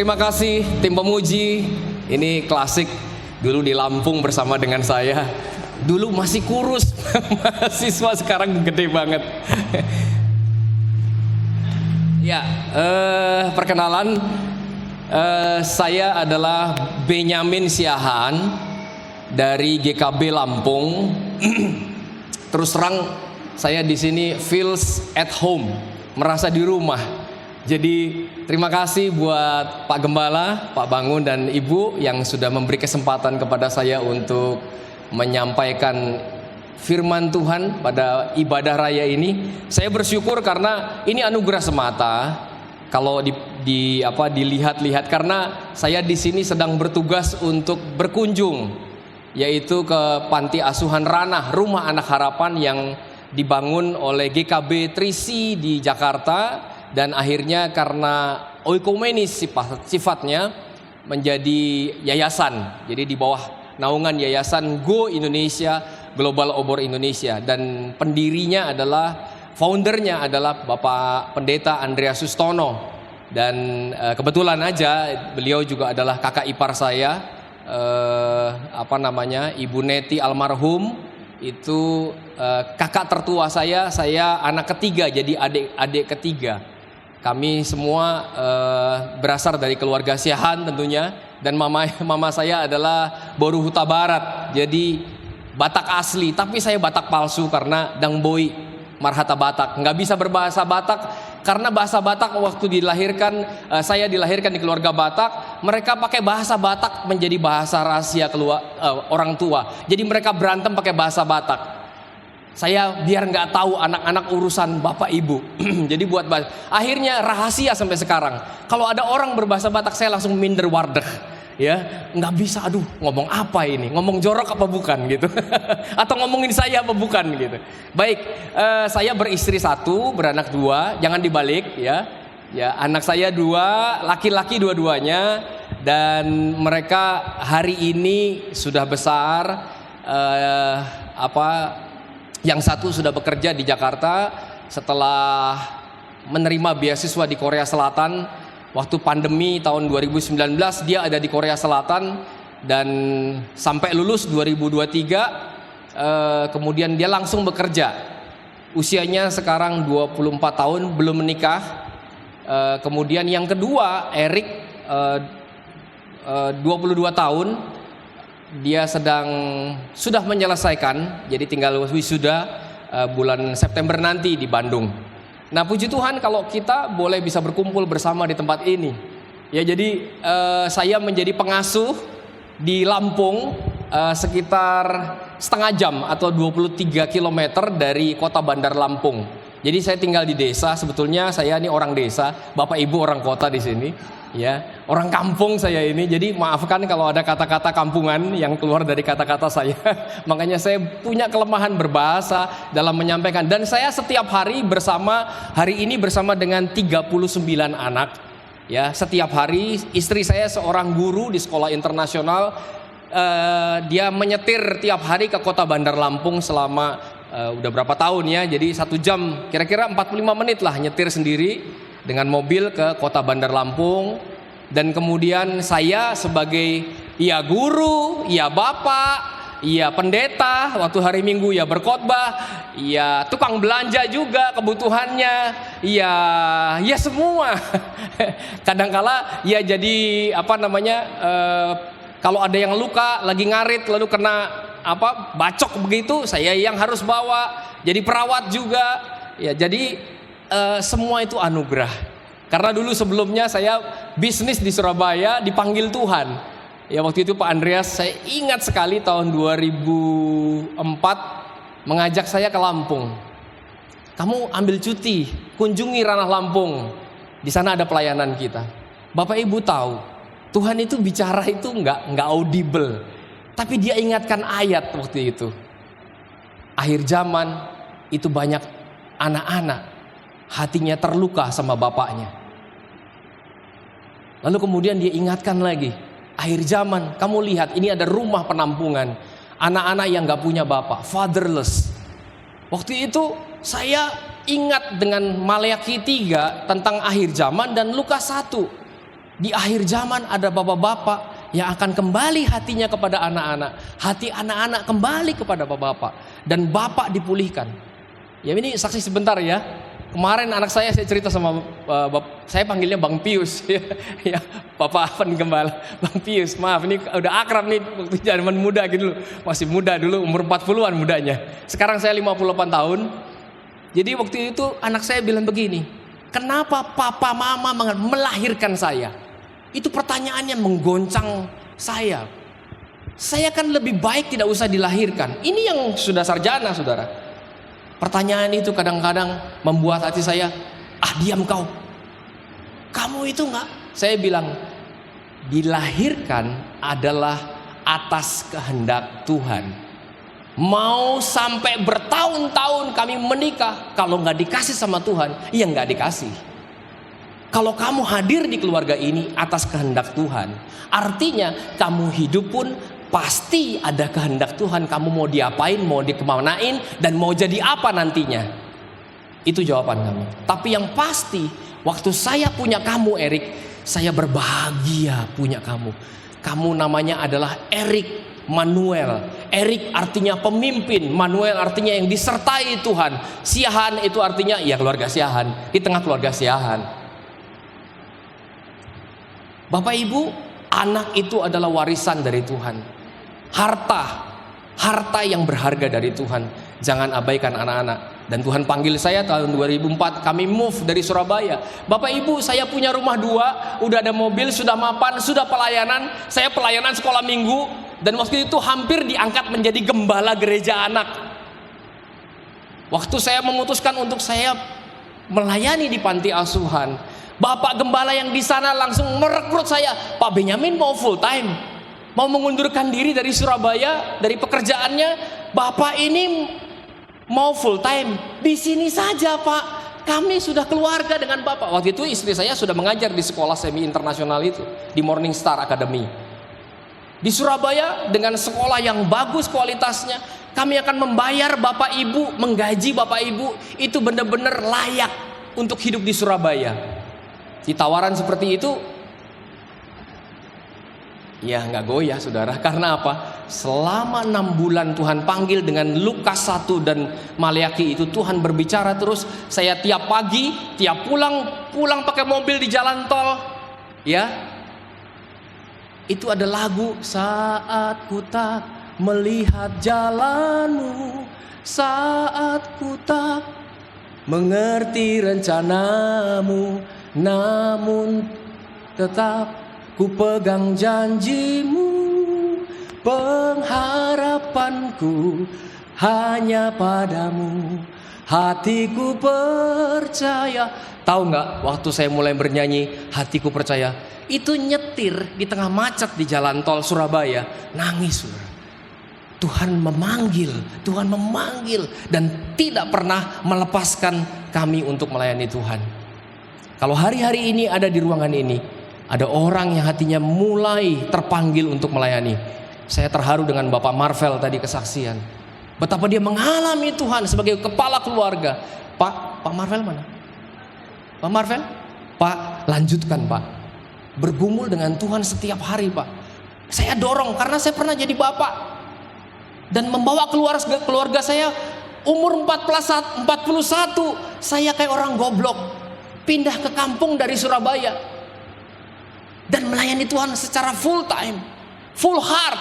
Terima kasih tim pemuji. Ini klasik dulu di Lampung bersama dengan saya. Dulu masih kurus, mahasiswa sekarang gede banget. Ya, perkenalan, saya adalah Benyamin Siahaan dari GKB Lampung. Terus terang, saya di sini feels at home, merasa di rumah. Jadi terima kasih buat Pak Gembala, Pak Bangun dan Ibu yang sudah memberi kesempatan kepada saya untuk menyampaikan firman Tuhan pada ibadah raya ini. Saya bersyukur karena ini anugerah semata. Kalau dilihat-lihat, karena saya di sini sedang bertugas untuk berkunjung, yaitu ke Panti Asuhan Ranah, Rumah Anak Harapan yang dibangun oleh GKB Trisi di Jakarta. Dan akhirnya karena oikomenis sifatnya menjadi yayasan. Jadi di bawah naungan Yayasan Go Indonesia, Global Obor Indonesia. Dan pendirinya adalah, foundernya adalah Bapak Pendeta Andreas Sustono. Dan kebetulan aja beliau juga adalah kakak ipar saya, Ibu Neti almarhum. Itu kakak tertua saya anak ketiga, jadi adik ketiga. Kami semua berasal dari keluarga Siahaan tentunya. Dan mama saya adalah Boru Huta Barat, jadi Batak asli. Tapi saya Batak palsu karena Dangboi Marhata Batak. Nggak bisa berbahasa Batak karena bahasa Batak waktu dilahirkan, saya dilahirkan di keluarga Batak. Mereka pakai bahasa Batak menjadi bahasa rahasia orang tua. Jadi mereka berantem pakai bahasa Batak. Saya biar nggak tahu anak-anak urusan bapak ibu. Jadi buat akhirnya rahasia sampai sekarang. Kalau ada orang berbahasa Batak saya langsung minder wardeg. Ya, nggak bisa. Aduh, ngomong apa ini? Ngomong jorok apa bukan gitu? Atau ngomongin saya apa bukan gitu? Baik, saya beristri 1, beranak 2. Jangan dibalik ya. Ya, anak saya 2, laki-laki dua-duanya. Dan mereka hari ini sudah besar. Yang satu sudah bekerja di Jakarta setelah menerima beasiswa di Korea Selatan. Waktu pandemi tahun 2019 dia ada di Korea Selatan dan sampai lulus 2023 kemudian dia langsung bekerja. Usianya sekarang 24 tahun, belum menikah. Kemudian yang kedua Erik 22 tahun. Dia sudah menyelesaikan, jadi tinggal wisuda bulan September nanti di Bandung. Nah, puji Tuhan kalau kita boleh bisa berkumpul bersama di tempat ini. Ya, jadi saya menjadi pengasuh di Lampung sekitar setengah jam atau 23 km dari kota Bandar Lampung. Jadi saya tinggal di desa. Sebetulnya saya ini orang desa, bapak ibu orang kota di sini. Ya, orang kampung saya ini. Jadi maafkan kalau ada kata-kata kampungan yang keluar dari kata-kata saya. Makanya saya punya kelemahan berbahasa dalam menyampaikan. Dan saya setiap hari ini bersama dengan 39 anak. Ya, setiap hari istri saya seorang guru di sekolah internasional. Dia menyetir tiap hari ke kota Bandar Lampung selama udah berapa tahun ya. Jadi 1 jam kira-kira 45 menit lah nyetir sendiri dengan mobil ke kota Bandar Lampung. Dan kemudian saya sebagai guru, bapak, pendeta, waktu hari Minggu berkhotbah, tukang belanja juga kebutuhannya, semua. Kadangkala jadi kalau ada yang luka lagi ngarit lalu kena bacok begitu, saya yang harus bawa, jadi perawat juga. Ya, jadi semua itu anugerah. Karena dulu sebelumnya saya bisnis di Surabaya, dipanggil Tuhan. Ya, waktu itu Pak Andreas, saya ingat sekali tahun 2004 mengajak saya ke Lampung. Kamu ambil cuti, kunjungi Ranah Lampung. Di sana ada pelayanan kita. Bapak Ibu tahu, Tuhan itu bicara itu nggak audible, tapi Dia ingatkan ayat waktu itu. Akhir zaman itu banyak anak-anak hatinya terluka sama bapaknya. Lalu kemudian Dia ingatkan lagi, akhir zaman kamu lihat ini ada rumah penampungan anak-anak yang gak punya bapak, fatherless. Waktu itu saya ingat dengan Maleakhi 3 tentang akhir zaman dan Lukas 1. Di akhir zaman ada bapak-bapak yang akan kembali hatinya kepada anak-anak. Hati anak-anak kembali kepada bapak-bapak. Dan bapak dipulihkan. Ya ini saksi sebentar ya. Kemarin anak saya cerita sama saya panggilnya Bang Pius ya, Bapak Afan Gembala, Bang Pius, maaf ini udah akrab nih waktu zaman muda gitu loh. Masih muda dulu, umur 40-an mudanya. Sekarang saya 58 tahun. Jadi waktu itu anak saya bilang begini, kenapa papa mama melahirkan saya? Itu pertanyaannya menggoncang saya. Saya kan lebih baik tidak usah dilahirkan. Ini yang sudah sarjana, saudara. Pertanyaan itu kadang-kadang membuat hati saya, diam kau. Kamu itu enggak. Saya bilang, dilahirkan adalah atas kehendak Tuhan. Mau sampai bertahun-tahun kami menikah, kalau nggak dikasih sama Tuhan, ya nggak dikasih. Kalau kamu hadir di keluarga ini atas kehendak Tuhan, artinya kamu hidup pun pasti ada kehendak Tuhan. Kamu mau diapain, mau dikemanain, dan mau jadi apa nantinya. Itu jawaban kami. Tapi yang pasti, waktu saya punya kamu Erik, saya berbahagia punya kamu. Kamu namanya adalah Erik Manuel. Erik artinya pemimpin, Manuel artinya yang disertai Tuhan. Siahan itu artinya ya keluarga Siahan, di tengah keluarga Siahan. Bapak Ibu, anak itu adalah warisan dari Tuhan. Harta yang berharga dari Tuhan. Jangan abaikan anak-anak. Dan Tuhan panggil saya tahun 2004, kami move dari Surabaya. Bapak Ibu, saya punya rumah 2, udah ada mobil, sudah mapan, sudah pelayanan. Saya pelayanan sekolah minggu, dan waktu itu hampir diangkat menjadi gembala gereja anak. Waktu saya memutuskan untuk saya melayani di panti asuhan, Bapak gembala yang di sana langsung merekrut saya. Pak Benyamin mau full time, mau mengundurkan diri dari Surabaya, dari pekerjaannya. Bapak ini mau full time di sini saja, Pak. Kami sudah keluarga dengan Bapak. Waktu itu istri saya sudah mengajar di sekolah semi internasional itu, di Morning Star Academy di Surabaya, dengan sekolah yang bagus kualitasnya. Kami akan membayar Bapak Ibu, menggaji Bapak Ibu itu benar-benar layak untuk hidup di Surabaya. Di tawaran seperti itu, ya nggak goyah saudara. Karena apa? Selama 6 bulan Tuhan panggil dengan Lukas 1 dan Maleaki itu, Tuhan berbicara terus. Saya tiap pagi, tiap pulang pakai mobil di jalan tol, ya. Itu ada lagu, saat ku tak melihat jalanmu, saat ku tak mengerti rencanamu, namun tetap ku pegang janjimu, pengharapanku hanya padamu, hatiku percaya. Tahu nggak, waktu saya mulai bernyanyi hatiku percaya, itu nyetir di tengah macet di jalan tol Surabaya, nangis. Tuhan memanggil dan tidak pernah melepaskan kami untuk melayani Tuhan. Kalau hari-hari ini ada di ruangan ini, ada orang yang hatinya mulai terpanggil untuk melayani. Saya terharu dengan Bapak Marvel tadi kesaksian. Betapa dia mengalami Tuhan sebagai kepala keluarga. Pak Marvel mana? Pak Marvel? Pak, lanjutkan Pak. Bergumul dengan Tuhan setiap hari Pak. Saya dorong karena saya pernah jadi bapak. Dan membawa keluarga saya umur 41, saya kayak orang goblok. Pindah ke kampung dari Surabaya dan melayani Tuhan secara full time, full heart,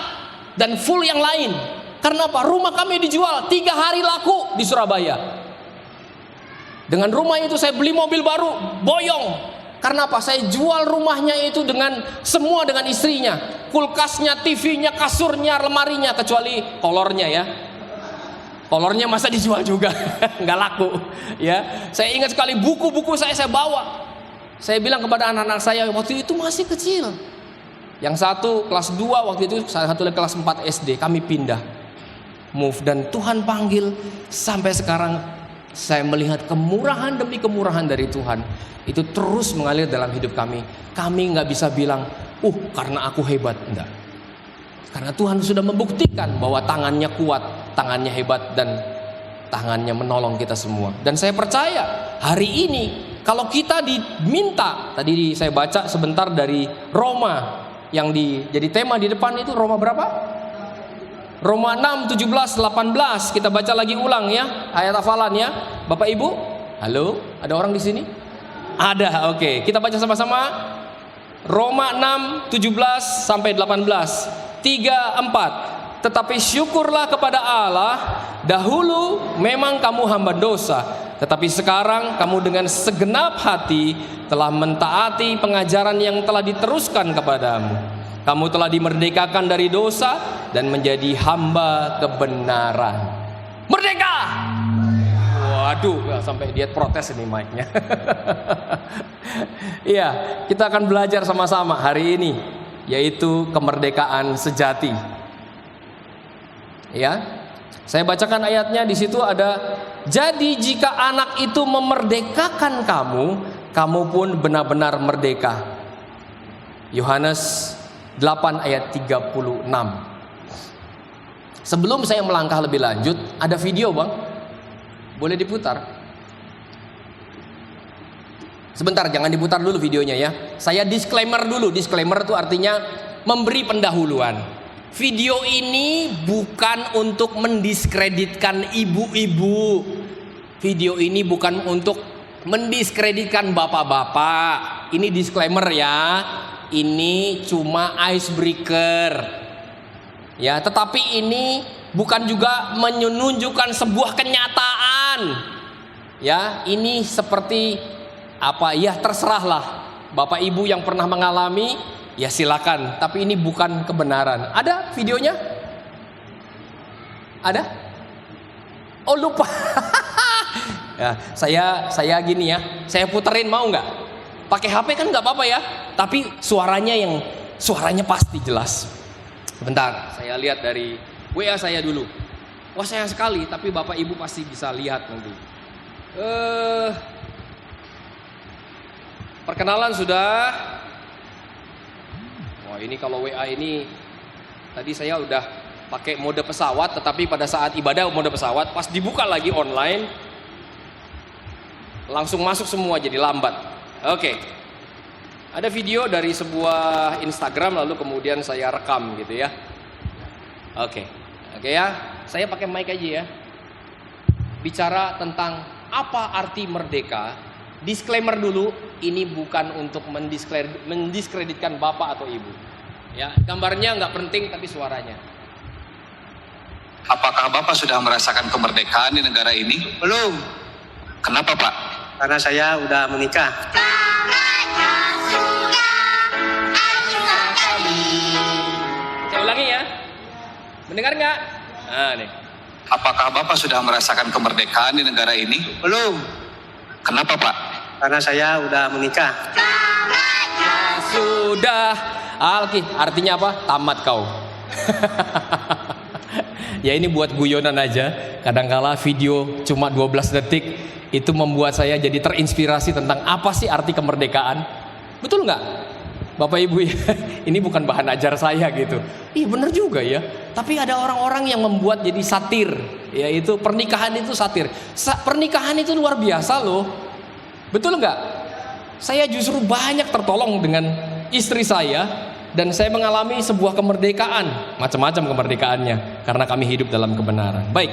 dan full yang lain. Karena apa? Rumah kami dijual 3 hari laku di Surabaya. Dengan rumah itu saya beli mobil baru, boyong. Karena apa? Saya jual rumahnya itu dengan semua, dengan istrinya, kulkasnya, TV-nya, kasurnya, lemarinya, kecuali kolornya ya. Kolornya masa dijual juga, nggak laku, ya. Saya ingat sekali buku-buku saya bawa. Saya bilang kepada anak-anak saya waktu itu masih kecil. Yang satu kelas 2 waktu itu, satu lagi kelas 4 SD. Kami pindah, move, dan Tuhan panggil sampai sekarang. Saya melihat kemurahan demi kemurahan dari Tuhan itu terus mengalir dalam hidup kami. Kami nggak bisa bilang, karena aku hebat, enggak. Karena Tuhan sudah membuktikan bahwa tangannya kuat, tangannya hebat, dan tangannya menolong kita semua. Dan saya percaya hari ini kalau kita diminta, tadi saya baca sebentar dari Roma yang jadi tema di depan itu Roma berapa? Roma 6, 17, 18. Kita baca lagi ulang ya, ayat hafalan ya. Bapak Ibu, halo, ada orang di sini? Ada, oke. Kita baca sama-sama. Roma 6, 17 sampai 18. 3, 4. Tetapi syukurlah kepada Allah, dahulu memang kamu hamba dosa, tetapi sekarang kamu dengan segenap hati telah mentaati pengajaran yang telah diteruskan kepadamu. Kamu telah dimerdekakan dari dosa dan menjadi hamba kebenaran. Merdeka! Waduh, sampai dia protes ini mic-nya. Iya, kita akan belajar sama-sama hari ini, yaitu kemerdekaan sejati. Ya, saya bacakan ayatnya di situ ada. Jadi jika anak itu memerdekakan kamu, kamu pun benar-benar merdeka. Yohanes 8 ayat 36. Sebelum saya melangkah lebih lanjut, ada video bang, boleh diputar? Sebentar, jangan diputar dulu videonya ya. Saya disclaimer dulu. Disclaimer itu artinya memberi pendahuluan. Video ini bukan untuk mendiskreditkan ibu-ibu. Video ini bukan untuk mendiskreditkan bapak-bapak. Ini disclaimer ya. Ini cuma icebreaker. Ya, tetapi ini bukan juga menunjukkan sebuah kenyataan. Ya, ini seperti apa ya, terserahlah. Bapak Ibu yang pernah mengalami, ya silakan. Tapi ini bukan kebenaran. Ada videonya? Ada? Oh lupa. Ya, saya gini ya. Saya puterin, mau nggak? Pakai HP kan nggak apa-apa ya. Tapi suaranya pasti jelas. Bentar, saya lihat dari WA saya dulu. Wah sayang sekali, tapi Bapak Ibu pasti bisa lihat nanti. Perkenalan sudah. Wah ini kalau WA ini tadi saya udah pakai mode pesawat, tetapi pada saat ibadah mode pesawat, pas dibuka lagi online langsung masuk semua, jadi lambat. Oke. Ada video dari sebuah Instagram lalu kemudian saya rekam gitu ya. Oke ya. Saya pakai mic aja ya. Bicara tentang apa arti merdeka. Disclaimer dulu, ini bukan untuk mendiskreditkan bapak atau ibu. Ya, gambarnya nggak penting tapi suaranya. Apakah Bapak sudah merasakan kemerdekaan di negara ini? Belum. Kenapa Pak? Karena saya udah menikah. Saya ulangi ya. Mendengar nggak? Nah, nih. Apakah Bapak sudah merasakan kemerdekaan di negara ini? Belum. Kenapa Pak? Karena saya udah menikah. Sudah. Alki, artinya apa? Tamat kau. Ya ini buat guyonan aja. Kadangkala video cuma 12 detik itu membuat saya jadi terinspirasi tentang apa sih arti kemerdekaan. Betul nggak? Bapak Ibu ya, ini bukan bahan ajar saya gitu. Iya benar juga ya. Tapi ada orang-orang yang membuat jadi satir. Yaitu pernikahan itu satir. Pernikahan itu luar biasa loh. Betul nggak? Saya justru banyak tertolong dengan istri saya. Dan saya mengalami sebuah kemerdekaan. Macam-macam kemerdekaannya. Karena kami hidup dalam kebenaran. Baik,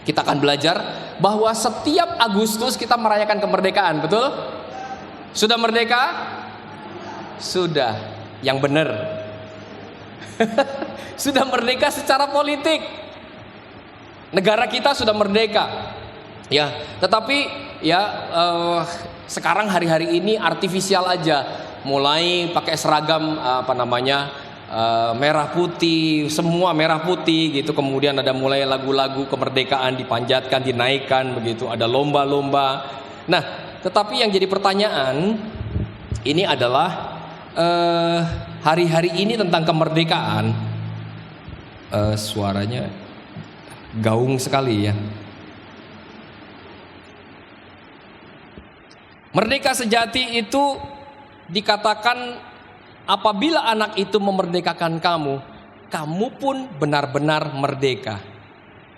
kita akan belajar bahwa setiap Agustus kita merayakan kemerdekaan. Betul? Sudah merdeka? Sudah, yang benar. Sudah merdeka secara politik. Negara kita sudah merdeka. Ya, tetapi ya sekarang hari-hari ini artifisial aja. Mulai pakai seragam merah putih, semua merah putih gitu. Kemudian ada mulai lagu-lagu kemerdekaan dipanjatkan, dinaikkan begitu. Ada lomba-lomba. Nah, tetapi yang jadi pertanyaan ini adalah hari-hari ini tentang kemerdekaan, suaranya gaung sekali ya. Merdeka sejati itu dikatakan apabila anak itu memerdekakan kamu, kamu pun benar-benar merdeka.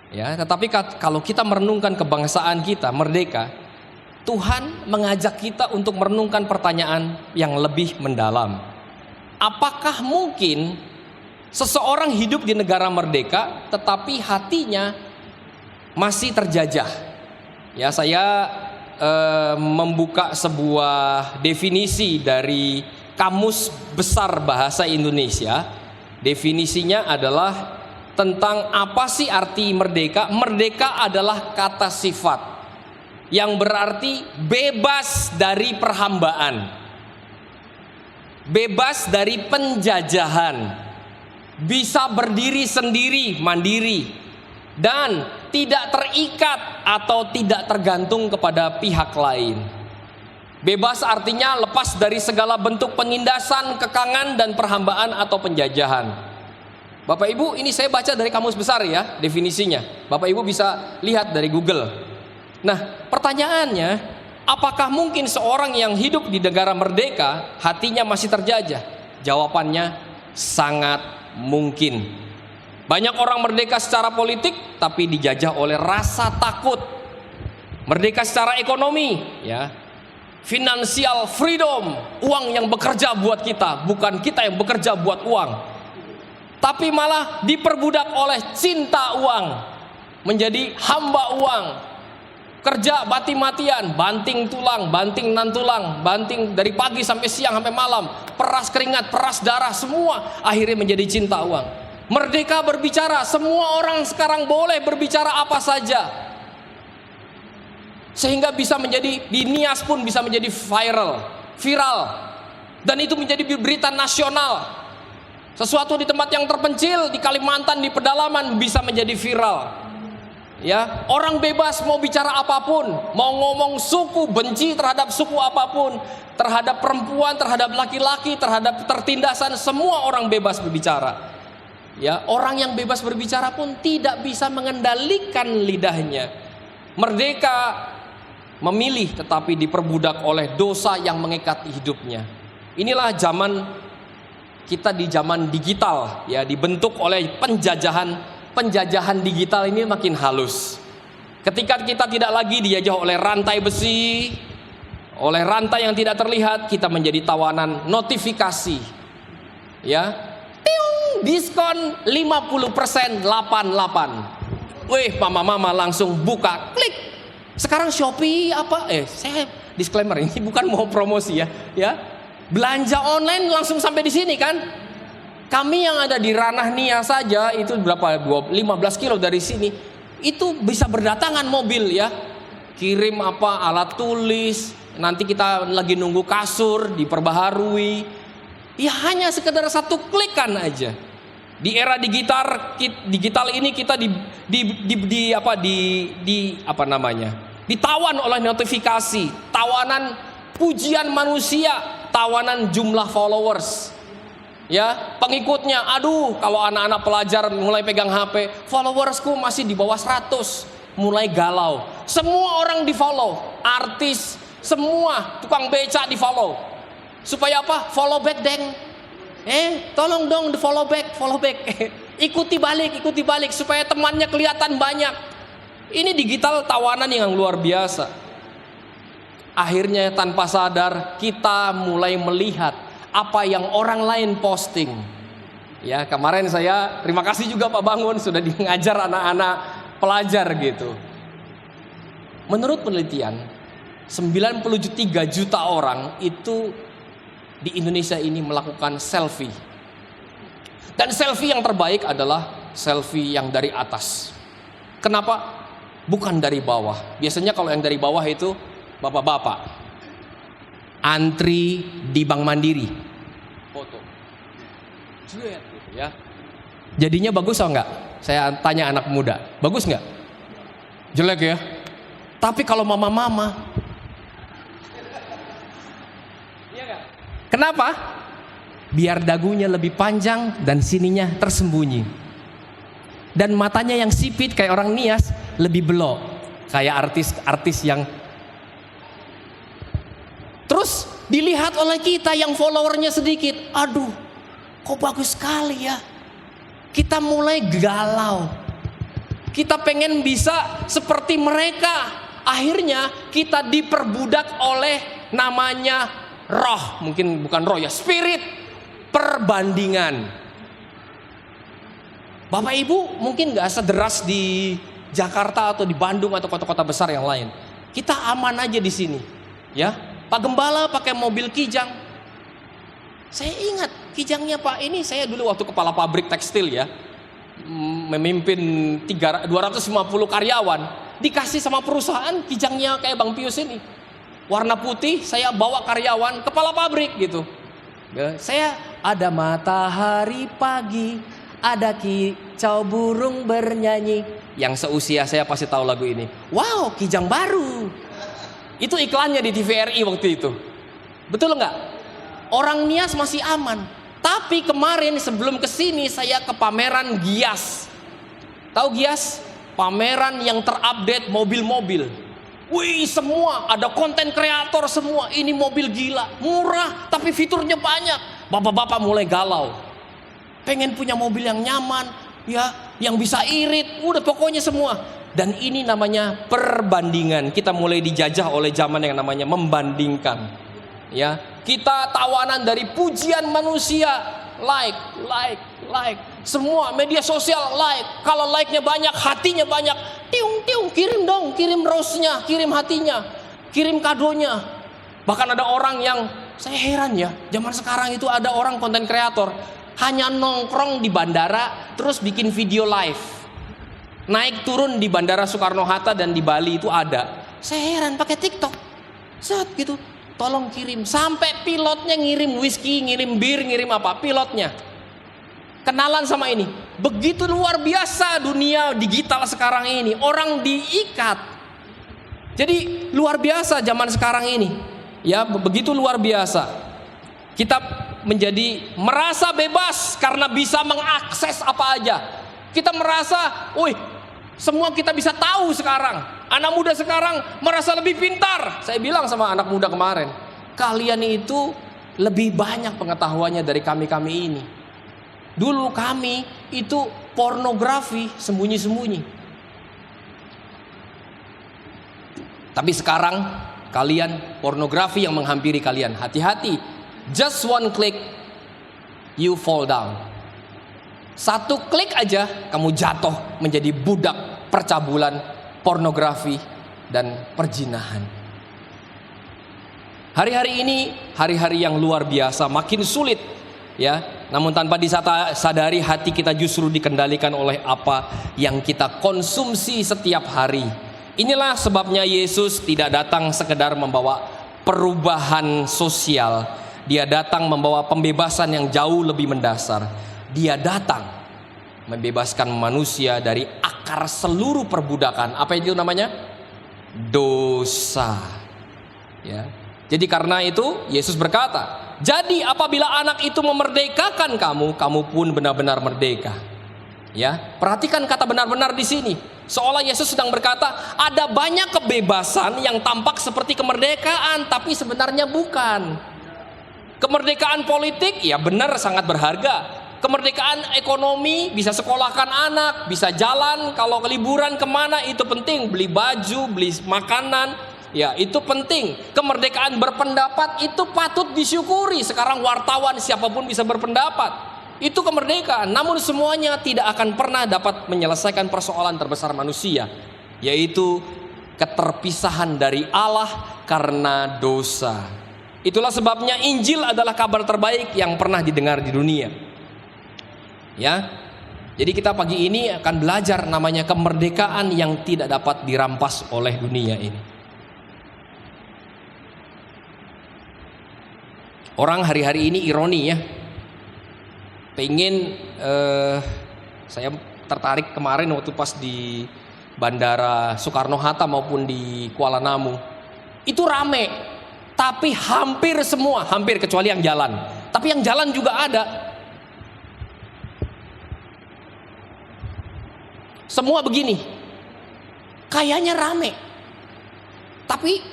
Ya, tetapi kalau kita merenungkan kebangsaan kita merdeka, Tuhan mengajak kita untuk merenungkan pertanyaan yang lebih mendalam. Apakah mungkin seseorang hidup di negara merdeka tetapi hatinya masih terjajah? Ya, saya membuka sebuah definisi dari Kamus Besar Bahasa Indonesia. Definisinya adalah tentang apa sih arti merdeka. Merdeka adalah kata sifat yang berarti bebas dari perhambaan, bebas dari penjajahan, bisa berdiri sendiri, mandiri, dan tidak terikat atau tidak tergantung kepada pihak lain. Bebas artinya lepas dari segala bentuk penindasan, kekangan, dan perhambaan atau penjajahan. Bapak Ibu, ini saya baca dari Kamus Besar ya, definisinya. Bapak Ibu bisa lihat dari Google. Nah, pertanyaannya, apakah mungkin seorang yang hidup di negara merdeka hatinya masih terjajah? Jawabannya sangat mungkin. Banyak orang merdeka secara politik tapi dijajah oleh rasa takut. Merdeka secara ekonomi, ya. Financial freedom, uang yang bekerja buat kita, bukan kita yang bekerja buat uang. Tapi malah diperbudak oleh cinta uang, menjadi hamba uang. Kerja mati-matian, banting tulang, banting nan tulang, banting dari pagi sampai siang sampai malam, peras keringat, peras darah, semua akhirnya menjadi cinta uang. Merdeka berbicara, semua orang sekarang boleh berbicara apa saja, sehingga bisa menjadi, di Nias pun bisa menjadi viral, dan itu menjadi berita nasional. Sesuatu di tempat yang terpencil, di Kalimantan, di pedalaman bisa menjadi viral. Ya, orang bebas mau bicara apapun, mau ngomong suku, benci terhadap suku apapun, terhadap perempuan, terhadap laki-laki, terhadap tertindasan, semua orang bebas berbicara. Ya, orang yang bebas berbicara pun tidak bisa mengendalikan lidahnya. Merdeka memilih tetapi diperbudak oleh dosa yang mengikat hidupnya. Inilah zaman kita, di zaman digital, ya, dibentuk oleh penjajahan digital ini makin halus. Ketika kita tidak lagi dijajah oleh rantai besi, oleh rantai yang tidak terlihat, kita menjadi tawanan notifikasi. Ya, tiung, diskon 50% 88. Wih, mama langsung buka, klik. Sekarang Shopee apa? Saya disclaimer, ini bukan mau promosi ya. Ya, belanja online langsung sampai di sini kan? Kami yang ada di ranah Nia saja itu berapa, 15 kilo dari sini, itu bisa berdatangan mobil ya, kirim apa, alat tulis, nanti kita lagi nunggu kasur diperbaharui, ya hanya sekedar satu klikan aja. Di era digital ini kita ditawan oleh notifikasi, tawanan pujian manusia, tawanan jumlah followers. Ya, pengikutnya, aduh, kalau anak-anak pelajar mulai pegang HP, followersku masih di bawah 100, mulai galau. Semua orang di follow, artis, semua tukang beca di follow. Supaya apa? Follow back deng. Tolong dong di follow back. ikuti balik supaya temannya kelihatan banyak. Ini digital tawanan yang luar biasa. Akhirnya tanpa sadar kita mulai melihat apa yang orang lain posting. Ya, kemarin saya terima kasih juga Pak Bangun sudah ngajar anak-anak pelajar gitu. Menurut penelitian, 93 juta orang itu di Indonesia ini melakukan selfie. Dan selfie yang terbaik adalah selfie yang dari atas. Kenapa? Bukan dari bawah. Biasanya kalau yang dari bawah itu bapak-bapak antri di Bank Mandiri, foto, gitu ya. Jadinya bagus atau enggak? Saya tanya anak muda, bagus enggak? Jelek ya. Tapi kalau mama-mama, iya enggak? Kenapa? Biar dagunya lebih panjang dan sininya tersembunyi. Dan matanya yang sipit kayak orang Nias lebih belok, kayak artis-artis yang. Terus dilihat oleh kita yang followernya sedikit, aduh, kok bagus sekali ya. Kita mulai galau. Kita pengen bisa seperti mereka, akhirnya kita diperbudak oleh namanya roh, mungkin bukan roh ya, spirit perbandingan. Bapak Ibu mungkin gak sederas di Jakarta atau di Bandung atau kota-kota besar yang lain. Kita aman aja di sini, ya. Pak Gembala pakai mobil Kijang. Saya ingat Kijangnya Pak ini, saya dulu waktu kepala pabrik tekstil ya, memimpin 250 karyawan, dikasih sama perusahaan Kijangnya kayak Bang Pius ini, warna putih. Saya bawa karyawan kepala pabrik gitu. Saya ada matahari pagi, ada kicau burung bernyanyi. Yang seusia saya pasti tahu lagu ini. Wow, Kijang baru. Itu iklannya di TVRI waktu itu. Betul nggak? Orang Nias masih aman. Tapi kemarin sebelum kesini saya ke pameran Gias. Tahu Gias? Pameran yang terupdate mobil-mobil. Wih, semua ada konten kreator semua. Ini mobil gila, murah tapi fiturnya banyak. Bapak-bapak mulai galau. Pengen punya mobil yang nyaman, ya, yang bisa irit, udah pokoknya semua. Dan ini namanya perbandingan. Kita mulai dijajah oleh zaman yang namanya membandingkan. Ya, kita tawanan dari pujian manusia, like. Semua media sosial like. Kalau like-nya banyak, hatinya banyak. Tiung, kirim dong, kirim rose-nya, kirim hatinya, kirim kadonya. Bahkan ada orang yang, saya heran ya, zaman sekarang itu ada orang konten kreator hanya nongkrong di bandara terus bikin video live, naik turun di Bandara Soekarno-Hatta dan di Bali itu ada. Saya heran pakai TikTok, set gitu, tolong kirim. Sampai pilotnya ngirim whisky, ngirim bir, ngirim apa, pilotnya kenalan sama ini. Begitu luar biasa dunia digital sekarang ini, orang diikat. Jadi luar biasa zaman sekarang ini, ya, begitu luar biasa. Kita menjadi merasa bebas karena bisa mengakses apa aja. Kita merasa, wih, semua kita bisa tahu sekarang. Anak muda sekarang merasa lebih pintar. Saya bilang sama anak muda kemarin, kalian itu lebih banyak pengetahuannya dari kami ini. Dulu kami itu pornografi sembunyi-sembunyi. Tapi sekarang kalian pornografi yang menghampiri kalian. Hati-hati, just one click you fall down. Satu klik aja kamu jatuh menjadi budak percabulan, pornografi dan perjinahan. Hari-hari ini hari-hari yang luar biasa, makin sulit ya. Namun tanpa disadari hati kita justru dikendalikan oleh apa yang kita konsumsi setiap hari. Inilah sebabnya Yesus tidak datang sekedar membawa perubahan sosial. Dia datang membawa pembebasan yang jauh lebih mendasar. Dia datang membebaskan manusia dari akar seluruh perbudakan. Apa itu namanya? Dosa. Ya. Jadi karena itu Yesus berkata, jadi apabila anak itu memerdekakan kamu, kamu pun benar-benar merdeka. Ya, perhatikan kata benar-benar di sini. Seolah Yesus sedang berkata, ada banyak kebebasan yang tampak seperti kemerdekaan, tapi sebenarnya bukan. Kemerdekaan politik, ya benar, sangat berharga. Kemerdekaan ekonomi, bisa sekolahkan anak, bisa jalan, kalau liburan kemana itu penting. Beli baju, beli makanan, ya itu penting. Kemerdekaan berpendapat itu patut disyukuri. Sekarang wartawan siapapun bisa berpendapat. Itu kemerdekaan. Namun semuanya tidak akan pernah dapat menyelesaikan persoalan terbesar manusia, yaitu keterpisahan dari Allah karena dosa. Itulah sebabnya Injil adalah kabar terbaik yang pernah didengar di dunia. Ya. Jadi kita pagi ini akan belajar namanya kemerdekaan yang tidak dapat dirampas oleh dunia ini. Orang hari-hari ini ironi ya. Pengen saya tertarik kemarin waktu pas di Bandara Soekarno-Hatta maupun di Kuala Namu. Itu rame. Tapi hampir semua, hampir kecuali yang jalan. Tapi yang jalan juga ada. Semua begini. Kayaknya rame. Tapi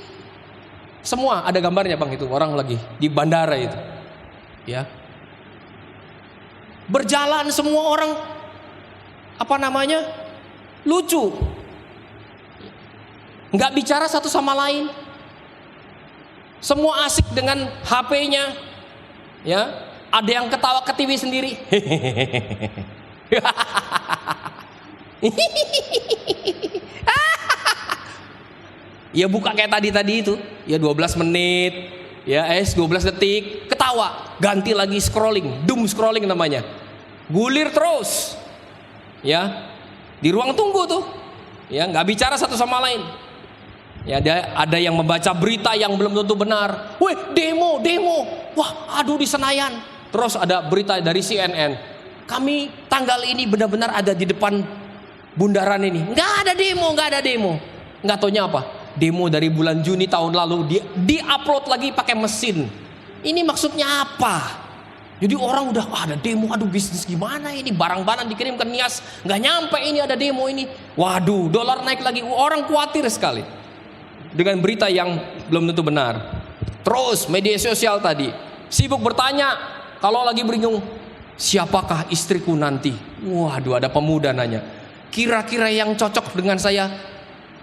semua ada gambarnya Bang, itu orang lagi di bandara itu. Ya. Berjalan semua orang lucu. nggak bicara satu sama lain. Semua asik dengan HP-nya, ya. Ada yang ketawa ke TV sendiri. Ya buka kayak tadi itu, ya 12 menit, ya 12 detik, ketawa, ganti lagi scrolling, doom scrolling namanya. Gulir terus. Ya. Di ruang tunggu tuh. Ya, nggak bicara satu sama lain. Ya, ada yang membaca berita yang belum tentu benar. Wih, demo. Wah, aduh di Senayan. Terus ada berita dari CNN. Kami tanggal ini benar-benar ada di depan bundaran ini. Nggak ada demo. Nggak taunya apa? Demo dari bulan Juni tahun lalu di-upload lagi pakai mesin. Ini maksudnya apa? Jadi orang udah ada demo, aduh bisnis gimana ini, barang-barang dikirim ke Nias nggak nyampe, ini ada demo ini. Waduh, dolar naik lagi, orang khawatir sekali dengan berita yang belum tentu benar. Terus media sosial tadi sibuk bertanya, kalau lagi bingung, siapakah istriku nanti? Waduh, ada pemuda nanya, kira-kira yang cocok dengan saya,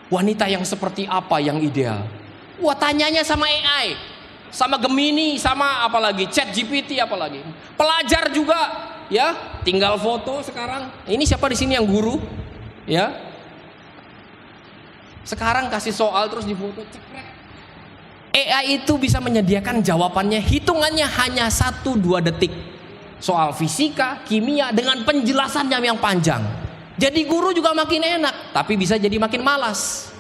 wanita yang seperti apa yang ideal? Wah, tanyanya sama AI, sama Gemini, sama apalagi ChatGPT, apalagi pelajar juga, ya tinggal foto sekarang. Ini siapa di sini yang guru? Ya, sekarang kasih soal terus difoto, cekrek. AI itu bisa menyediakan jawabannya, hitungannya hanya 1-2 detik. Soal fisika, kimia dengan penjelasannya yang panjang. Jadi guru juga makin enak, tapi bisa jadi makin malas.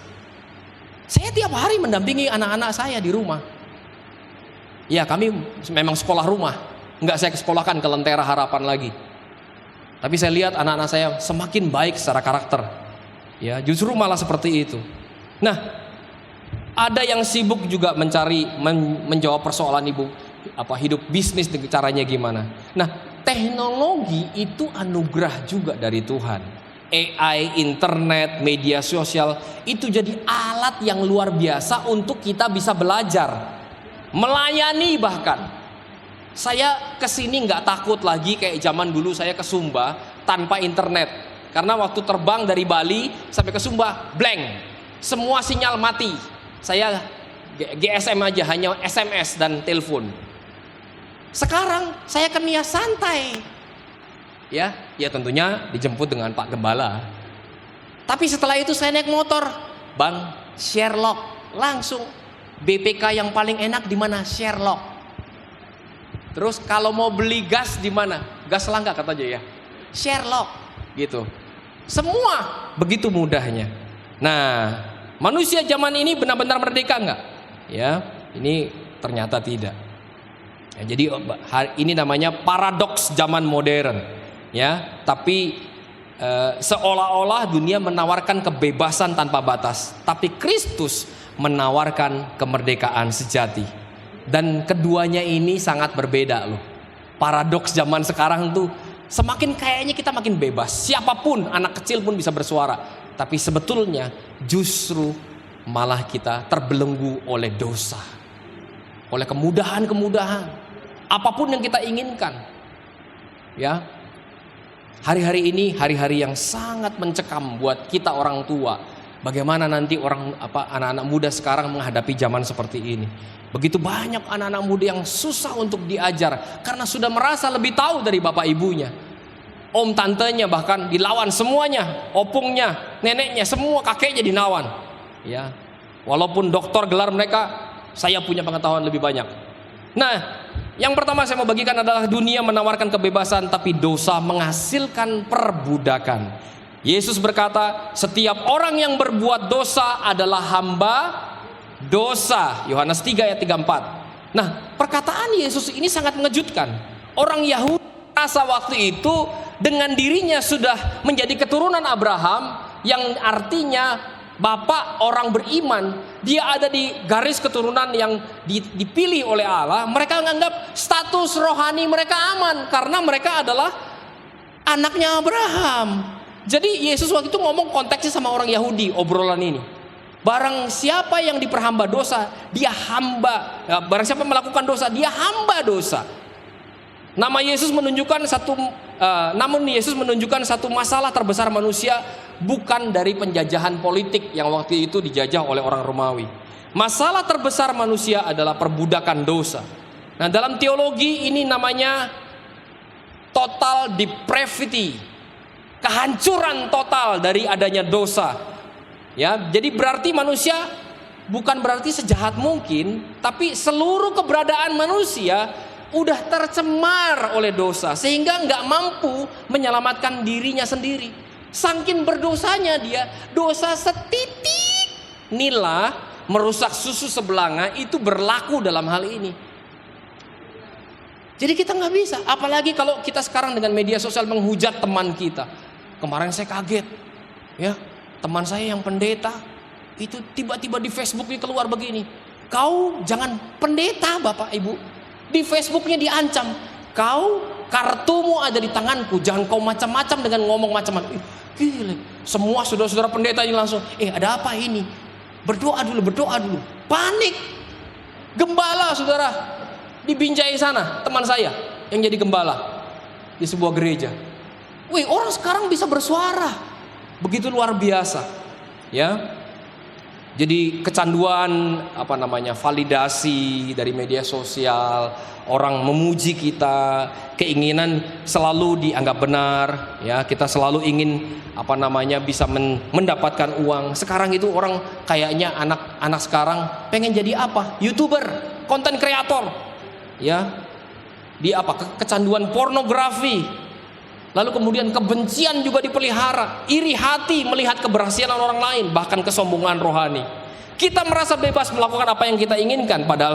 Saya tiap hari mendampingi anak-anak saya di rumah. Ya, kami memang sekolah rumah, nggak saya sekolahkan ke Lentera Harapan lagi. Tapi saya lihat anak-anak saya semakin baik secara karakter. Ya, justru malah seperti itu. Nah, ada yang sibuk juga menjawab persoalan hidup bisnis dengan caranya gimana. Nah, teknologi itu anugerah juga dari Tuhan. AI, internet, media sosial itu jadi alat yang luar biasa untuk kita bisa belajar, melayani bahkan. Saya kesini nggak takut lagi kayak zaman dulu saya ke Sumba tanpa internet. Karena waktu terbang dari Bali sampai ke Sumba blank, semua sinyal mati. Saya GSM aja, hanya SMS dan telepon. Sekarang saya ke Nias santai. Ya tentunya dijemput dengan Pak Gembala. Tapi setelah itu saya naik motor, Bang, Sherlock, langsung BPK yang paling enak di mana? Sherlock. Terus kalau mau beli gas di mana? Gas Langka kata aja ya. Sherlock, gitu. Semua begitu mudahnya. Nah, manusia zaman ini benar-benar merdeka nggak? Ya, ini ternyata tidak. Ya, jadi ini namanya paradoks zaman modern. Ya, tapi seolah-olah dunia menawarkan kebebasan tanpa batas, tapi Kristus menawarkan kemerdekaan sejati. Dan keduanya ini sangat berbeda loh. Paradoks zaman sekarang tuh semakin kayaknya kita makin bebas, siapapun, anak kecil pun bisa bersuara. Tapi sebetulnya justru malah kita terbelenggu oleh dosa, oleh kemudahan-kemudahan, apapun yang kita inginkan. Ya, hari-hari ini hari-hari yang sangat mencekam buat kita orang tua. Bagaimana nanti anak-anak muda sekarang menghadapi zaman seperti ini? Begitu banyak anak-anak muda yang susah untuk diajar karena sudah merasa lebih tahu dari bapak ibunya. Om tantenya bahkan dilawan semuanya, opungnya, neneknya, semua kakeknya dinawan. Ya, walaupun doktor gelar mereka, saya punya pengetahuan lebih banyak. Nah, yang pertama saya mau bagikan adalah dunia menawarkan kebebasan, tapi dosa menghasilkan perbudakan. Yesus berkata, setiap orang yang berbuat dosa adalah hamba dosa. Yohanes 3 ayat 34. Nah, perkataan Yesus ini sangat mengejutkan. Orang Yahudi merasa waktu itu dengan dirinya sudah menjadi keturunan Abraham, yang artinya bapak orang beriman, dia ada di garis keturunan yang dipilih oleh Allah. Mereka menganggap status rohani mereka aman karena mereka adalah anaknya Abraham. Jadi Yesus waktu itu ngomong konteksnya sama orang Yahudi, obrolan ini. Barang siapa yang diperhamba dosa, dia hamba. Barang siapa melakukan dosa, dia hamba dosa. Namun Yesus menunjukkan satu masalah terbesar manusia, bukan dari penjajahan politik yang waktu itu dijajah oleh orang Romawi. Masalah terbesar manusia adalah perbudakan dosa. Nah, dalam teologi ini namanya total depravity, kehancuran total dari adanya dosa. Ya, jadi berarti manusia bukan berarti sejahat mungkin, tapi seluruh keberadaan manusia udah tercemar oleh dosa sehingga nggak mampu menyelamatkan dirinya sendiri. Saking berdosanya dia, dosa setitik nila merusak susu sebelanga itu berlaku dalam hal ini. Jadi kita nggak bisa, apalagi kalau kita sekarang dengan media sosial menghujat teman kita. Kemarin saya kaget, ya teman saya yang pendeta itu tiba-tiba di Facebooknya keluar begini, kau jangan pendeta Bapak Ibu, di Facebooknya diancam, kau kartumu ada di tanganku, jangan kau macam-macam dengan ngomong macam-macam. Gila, semua saudara-saudara pendeta ini langsung, ada apa ini? Berdoa dulu, panik. Gembala saudara di Binjai sana, teman saya yang jadi gembala di sebuah gereja. Wih, orang sekarang bisa bersuara begitu luar biasa, ya. Jadi kecanduan validasi dari media sosial, orang memuji kita, keinginan selalu dianggap benar, ya kita selalu ingin bisa mendapatkan uang. Sekarang itu orang kayaknya anak sekarang pengen jadi apa? YouTuber, konten kreator, ya. Di kecanduan pornografi. Lalu kemudian kebencian juga dipelihara, iri hati melihat keberhasilan orang lain, bahkan kesombongan rohani. Kita merasa bebas melakukan apa yang kita inginkan, padahal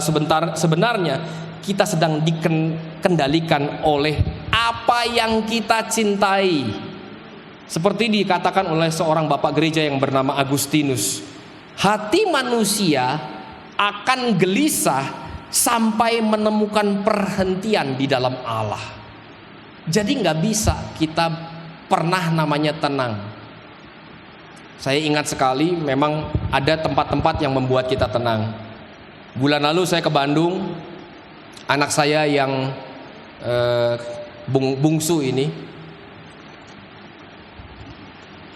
sebenarnya kita sedang dikendalikan oleh apa yang kita cintai. Seperti dikatakan oleh seorang bapak gereja yang bernama Agustinus, hati manusia akan gelisah sampai menemukan perhentian di dalam Allah. Jadi nggak bisa kita pernah namanya tenang. Saya ingat sekali memang ada tempat-tempat yang membuat kita tenang. Bulan lalu saya ke Bandung, anak saya yang bungsu ini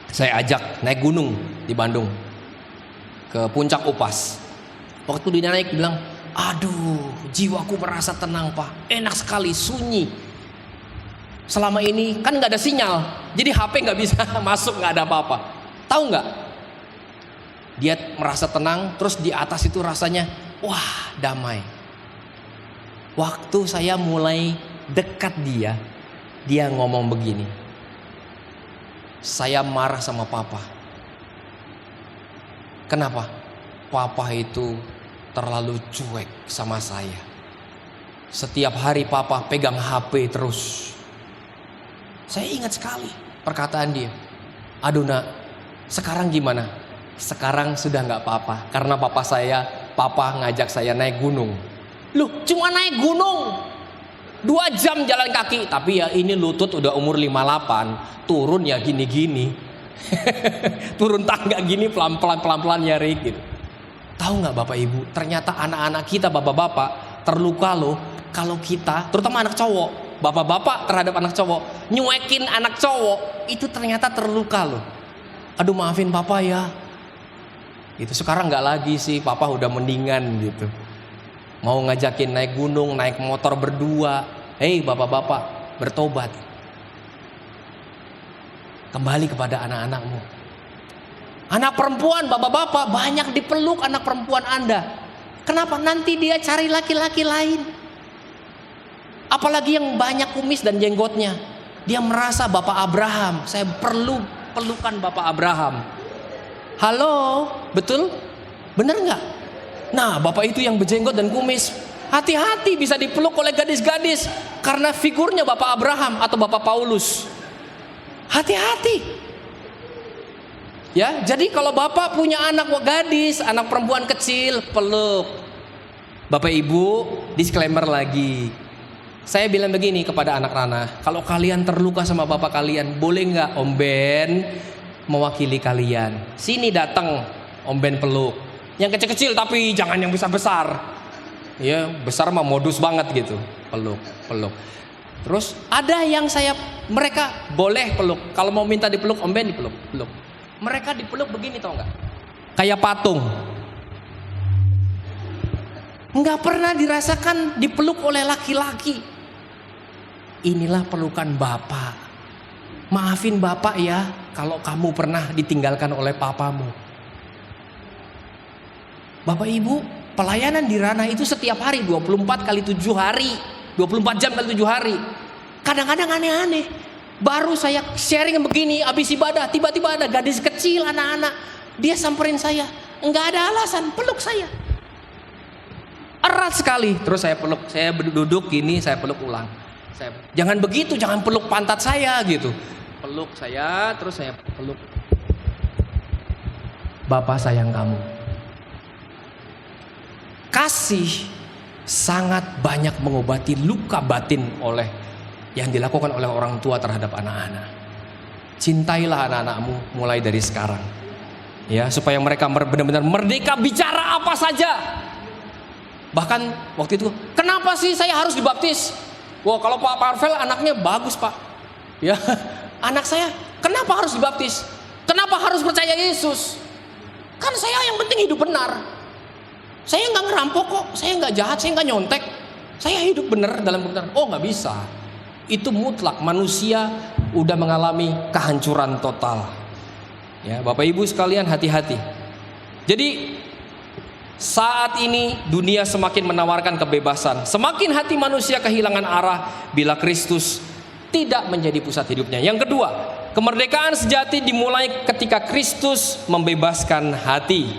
saya ajak naik gunung di Bandung ke Puncak Upas. Waktu dia naik bilang, aduh jiwaku merasa tenang Pak, enak sekali, sunyi. Selama ini kan nggak ada sinyal, jadi HP nggak bisa masuk, nggak ada apa-apa. Tahu nggak? Dia merasa tenang, terus di atas itu rasanya wah damai. Waktu saya mulai dekat dia ngomong begini, saya marah sama Papa. Kenapa? Papa itu terlalu cuek sama saya. Setiap hari Papa pegang HP terus. Saya ingat sekali perkataan dia. Aduh nak, sekarang gimana? Sekarang sudah nggak apa-apa, karena Papa ngajak saya naik gunung. Loh, cuma naik gunung 2 jam jalan kaki. Tapi ya ini lutut udah umur 58, turun ya gini-gini. Turun tangga gini pelan-pelan nyari gitu. Tahu nggak Bapak Ibu? Ternyata anak-anak kita, bapak-bapak terluka loh kalau kita, terutama anak cowok. Bapak-bapak terhadap anak cowok, nyuekin anak cowok itu ternyata terluka loh. Aduh maafin Papa ya. Itu sekarang nggak lagi sih, Papa udah mendingan gitu. Mau ngajakin naik gunung, naik motor berdua. Hei bapak-bapak, bertobat. Kembali kepada anak-anakmu. Anak perempuan, bapak-bapak banyak dipeluk anak perempuan Anda. Kenapa? Nanti dia cari laki-laki lain. Apalagi yang banyak kumis dan jenggotnya. Dia merasa Bapak Abraham, saya perlu pelukan Bapak Abraham. Halo, betul? Bener nggak? Nah, Bapak itu yang berjenggot dan kumis, hati-hati bisa dipeluk oleh gadis-gadis karena figurnya Bapak Abraham atau Bapak Paulus. Hati-hati. Ya, jadi kalau Bapak punya anak gadis, anak perempuan kecil, peluk. Bapak Ibu, disclaimer lagi. Saya bilang begini kepada anak Rana, kalau kalian terluka sama bapak kalian, boleh nggak Om Ben mewakili kalian? Sini datang, Om Ben peluk. Yang kecil-kecil tapi jangan yang besar-besar. Ya, besar mah modus banget gitu. Peluk. Terus ada yang mereka boleh peluk. Kalau mau minta dipeluk, Om Ben dipeluk. Mereka dipeluk begini, tau nggak? Kayak patung. Nggak pernah dirasakan dipeluk oleh laki-laki. Inilah pelukan Bapak. Maafin Bapak ya kalau kamu pernah ditinggalkan oleh papamu. Bapak Ibu, pelayanan di Ranah itu setiap hari 24 kali 7 hari, 24 jam kali 7 hari. Kadang-kadang aneh-aneh. Baru saya sharing begini, habis ibadah tiba-tiba ada gadis kecil, anak-anak, dia samperin saya, enggak ada alasan, peluk saya. Erat sekali. Terus saya peluk, saya duduk gini, saya peluk ulang. Jangan begitu, jangan peluk pantat saya gitu. Peluk saya, terus saya peluk. Bapak sayang kamu. Kasih sangat banyak mengobati luka batin oleh yang dilakukan oleh orang tua terhadap anak-anak. Cintailah anak-anakmu mulai dari sekarang. Ya, supaya mereka benar-benar merdeka bicara apa saja. Bahkan waktu itu, kenapa sih saya harus dibaptis? Wah, kalau Pak Parvel anaknya bagus, Pak. Ya, anak saya kenapa harus dibaptis? Kenapa harus percaya Yesus? Kan saya yang penting hidup benar. Saya nggak ngerampok kok, saya nggak jahat, saya nggak nyontek. Saya hidup benar dalam kebenaran. Oh, nggak bisa. Itu mutlak, manusia udah mengalami kehancuran total. Ya, Bapak Ibu sekalian, hati-hati. Jadi saat ini dunia semakin menawarkan kebebasan. Semakin hati manusia kehilangan arah bila Kristus tidak menjadi pusat hidupnya. Yang kedua, kemerdekaan sejati dimulai ketika Kristus membebaskan hati.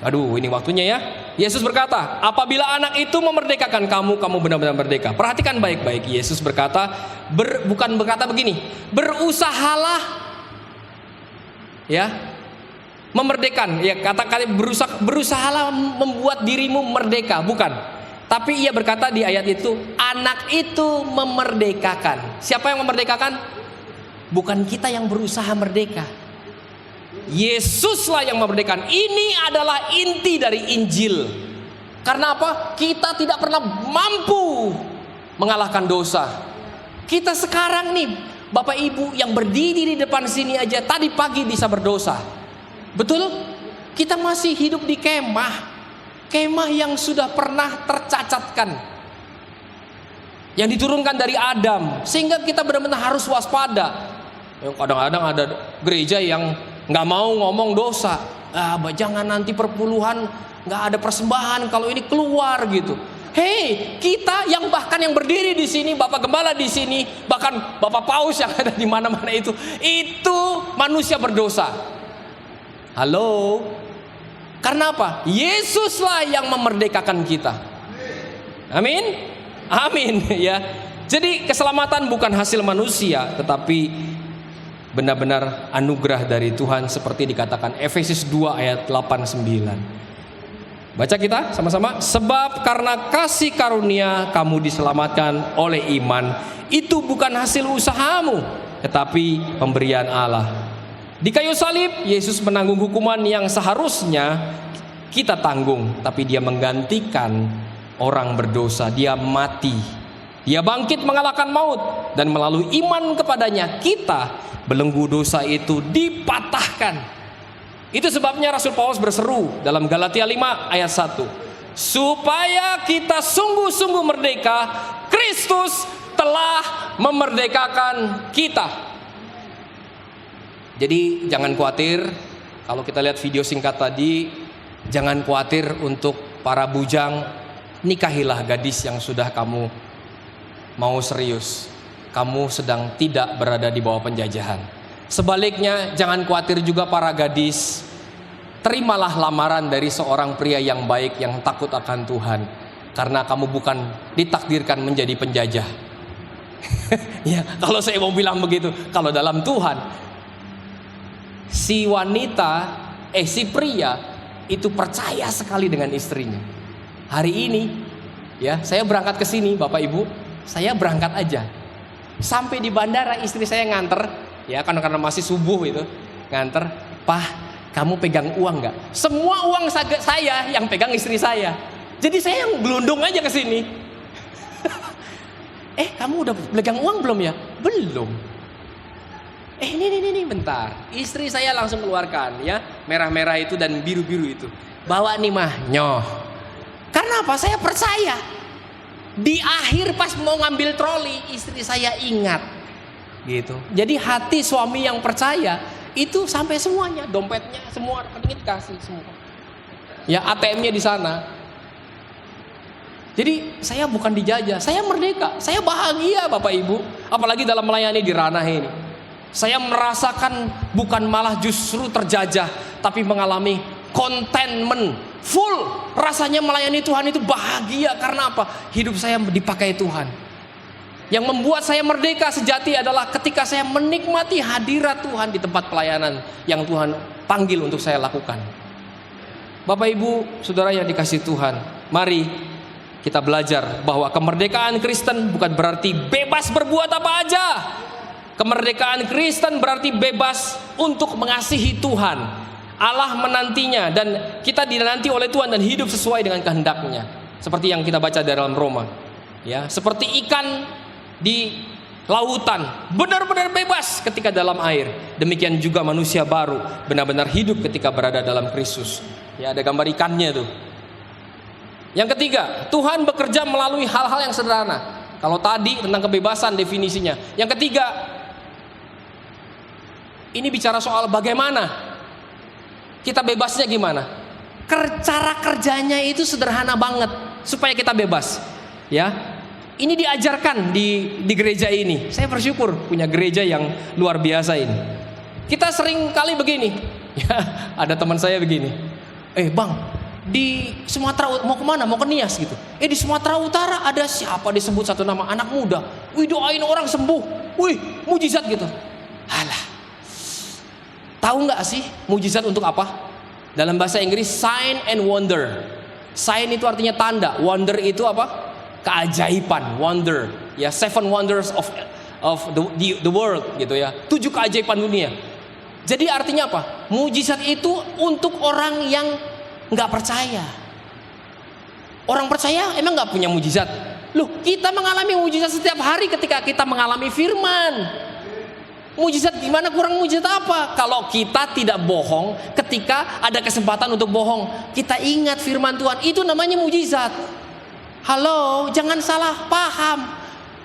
Aduh, ini waktunya ya. Yesus berkata, apabila anak itu memerdekakan kamu, kamu benar-benar merdeka. Perhatikan baik-baik. Yesus berkata, bukan berkata begini, berusahalah ya memerdekakan, ya kata-kata berusahalah membuat dirimu merdeka, bukan. Tapi ia berkata di ayat itu, anak itu memerdekakan. Siapa yang memerdekakan? Bukan kita yang berusaha merdeka. Yesuslah yang memerdekakan. Ini adalah inti dari Injil. Karena apa? Kita tidak pernah mampu mengalahkan dosa. Kita sekarang nih, Bapak Ibu yang berdiri di depan sini aja tadi pagi bisa berdosa. Betul? Kita masih hidup di kemah. Kemah yang sudah pernah tercacatkan, yang diturunkan dari Adam. Sehingga kita benar-benar harus waspada. Kadang-kadang ada gereja yang gak mau ngomong dosa. Jangan nanti perpuluhan gak ada persembahan kalau ini keluar gitu. Hei, kita yang bahkan yang berdiri di sini, Bapak Gembala di sini, bahkan Bapak Paus yang ada di mana-mana itu manusia berdosa. Halo? Karena apa? Yesuslah yang memerdekakan kita. Amin? Amin ya. Jadi keselamatan bukan hasil manusia, tetapi benar-benar anugerah dari Tuhan seperti dikatakan Efesus 2 ayat 8-9. Baca kita sama-sama. Sebab karena kasih karunia kamu diselamatkan oleh iman. Itu bukan hasil usahamu, tetapi pemberian Allah. Di kayu salib, Yesus menanggung hukuman yang seharusnya kita tanggung. Tapi dia menggantikan orang berdosa. Dia mati. Dia bangkit mengalahkan maut. Dan melalui iman kepadanya, kita belenggu dosa itu dipatahkan. Itu sebabnya Rasul Paulus berseru dalam Galatia 5 ayat 1. Supaya kita sungguh-sungguh merdeka, Kristus telah memerdekakan kita. Jadi jangan khawatir. Kalau kita lihat video singkat tadi, jangan khawatir untuk para bujang. Nikahilah gadis yang sudah kamu mau serius. Kamu sedang tidak berada di bawah penjajahan. Sebaliknya, jangan khawatir juga para gadis. Terimalah lamaran dari seorang pria yang baik, yang takut akan Tuhan. Karena kamu bukan ditakdirkan menjadi penjajah. Ya, kalau saya mau bilang begitu, kalau dalam Tuhan, si pria itu percaya sekali dengan istrinya. Hari ini, ya, saya berangkat ke sini, Bapak Ibu, saya berangkat aja. Sampai di bandara istri saya nganter, ya karena masih subuh itu, nganter, "Pak, kamu pegang uang nggak?" Semua uang saya yang pegang istri saya. Jadi saya yang gelundung aja ke sini. Kamu udah pegang uang belum ya? Belum. Ini bentar. Istri saya langsung keluarkan ya, merah-merah itu dan biru-biru itu. Bawa nih mah, nyoh. Karena apa? Saya percaya. Di akhir pas mau ngambil troli, istri saya ingat. Gitu. Jadi hati suami yang percaya itu sampai semuanya, dompetnya semua rekening kasih semua. Ya ATM-nya di sana. Jadi saya bukan dijajah, saya merdeka, saya bahagia Bapak Ibu. Apalagi dalam melayani di ranah ini. Saya merasakan bukan malah justru terjajah, tapi mengalami contentment, full. Rasanya melayani Tuhan itu bahagia. Karena apa? Hidup saya dipakai Tuhan. Yang membuat saya merdeka sejati adalah ketika saya menikmati hadirat Tuhan di tempat pelayanan yang Tuhan panggil untuk saya lakukan. Bapak Ibu, saudara yang dikasihi Tuhan, mari kita belajar bahwa kemerdekaan Kristen bukan berarti bebas berbuat apa aja. Kemerdekaan Kristen berarti bebas untuk mengasihi Tuhan. Allah menantinya dan kita dinanti oleh Tuhan dan hidup sesuai dengan kehendaknya. Seperti yang kita baca dalam Roma. Ya, seperti ikan di lautan, benar-benar bebas ketika dalam air. Demikian juga manusia baru benar-benar hidup ketika berada dalam Kristus. Ya, ada gambar ikannya tuh. Yang ketiga, Tuhan bekerja melalui hal-hal yang sederhana. Kalau tadi tentang kebebasan definisinya. Yang ketiga, ini bicara soal bagaimana kita bebasnya gimana. Cara kerjanya itu sederhana banget supaya kita bebas. Ya, ini diajarkan di gereja ini. Saya bersyukur punya gereja yang luar biasa ini. Kita sering kali begini. Ya, ada teman saya begini. Bang, di Sumatera mau kemana? Mau ke Nias gitu. Di Sumatera Utara ada siapa disebut satu nama anak muda. Wih, doain orang sembuh. Wih, mujizat gitu. Alah. Tahu nggak sih mujizat untuk apa? Dalam bahasa Inggris sign and wonder. Sign itu artinya tanda. Wonder itu apa? Keajaiban. Wonder. Ya, 7 wonders of the world gitu ya. 7 keajaiban dunia. Jadi artinya apa? Mujizat itu untuk orang yang nggak percaya. Orang percaya emang nggak punya mujizat. Loh, kita mengalami mujizat setiap hari ketika kita mengalami firman. Mujizat gimana, kurang mujizat apa? Kalau kita tidak bohong ketika ada kesempatan untuk bohong. Kita ingat firman Tuhan, itu namanya mujizat. Halo, jangan salah paham.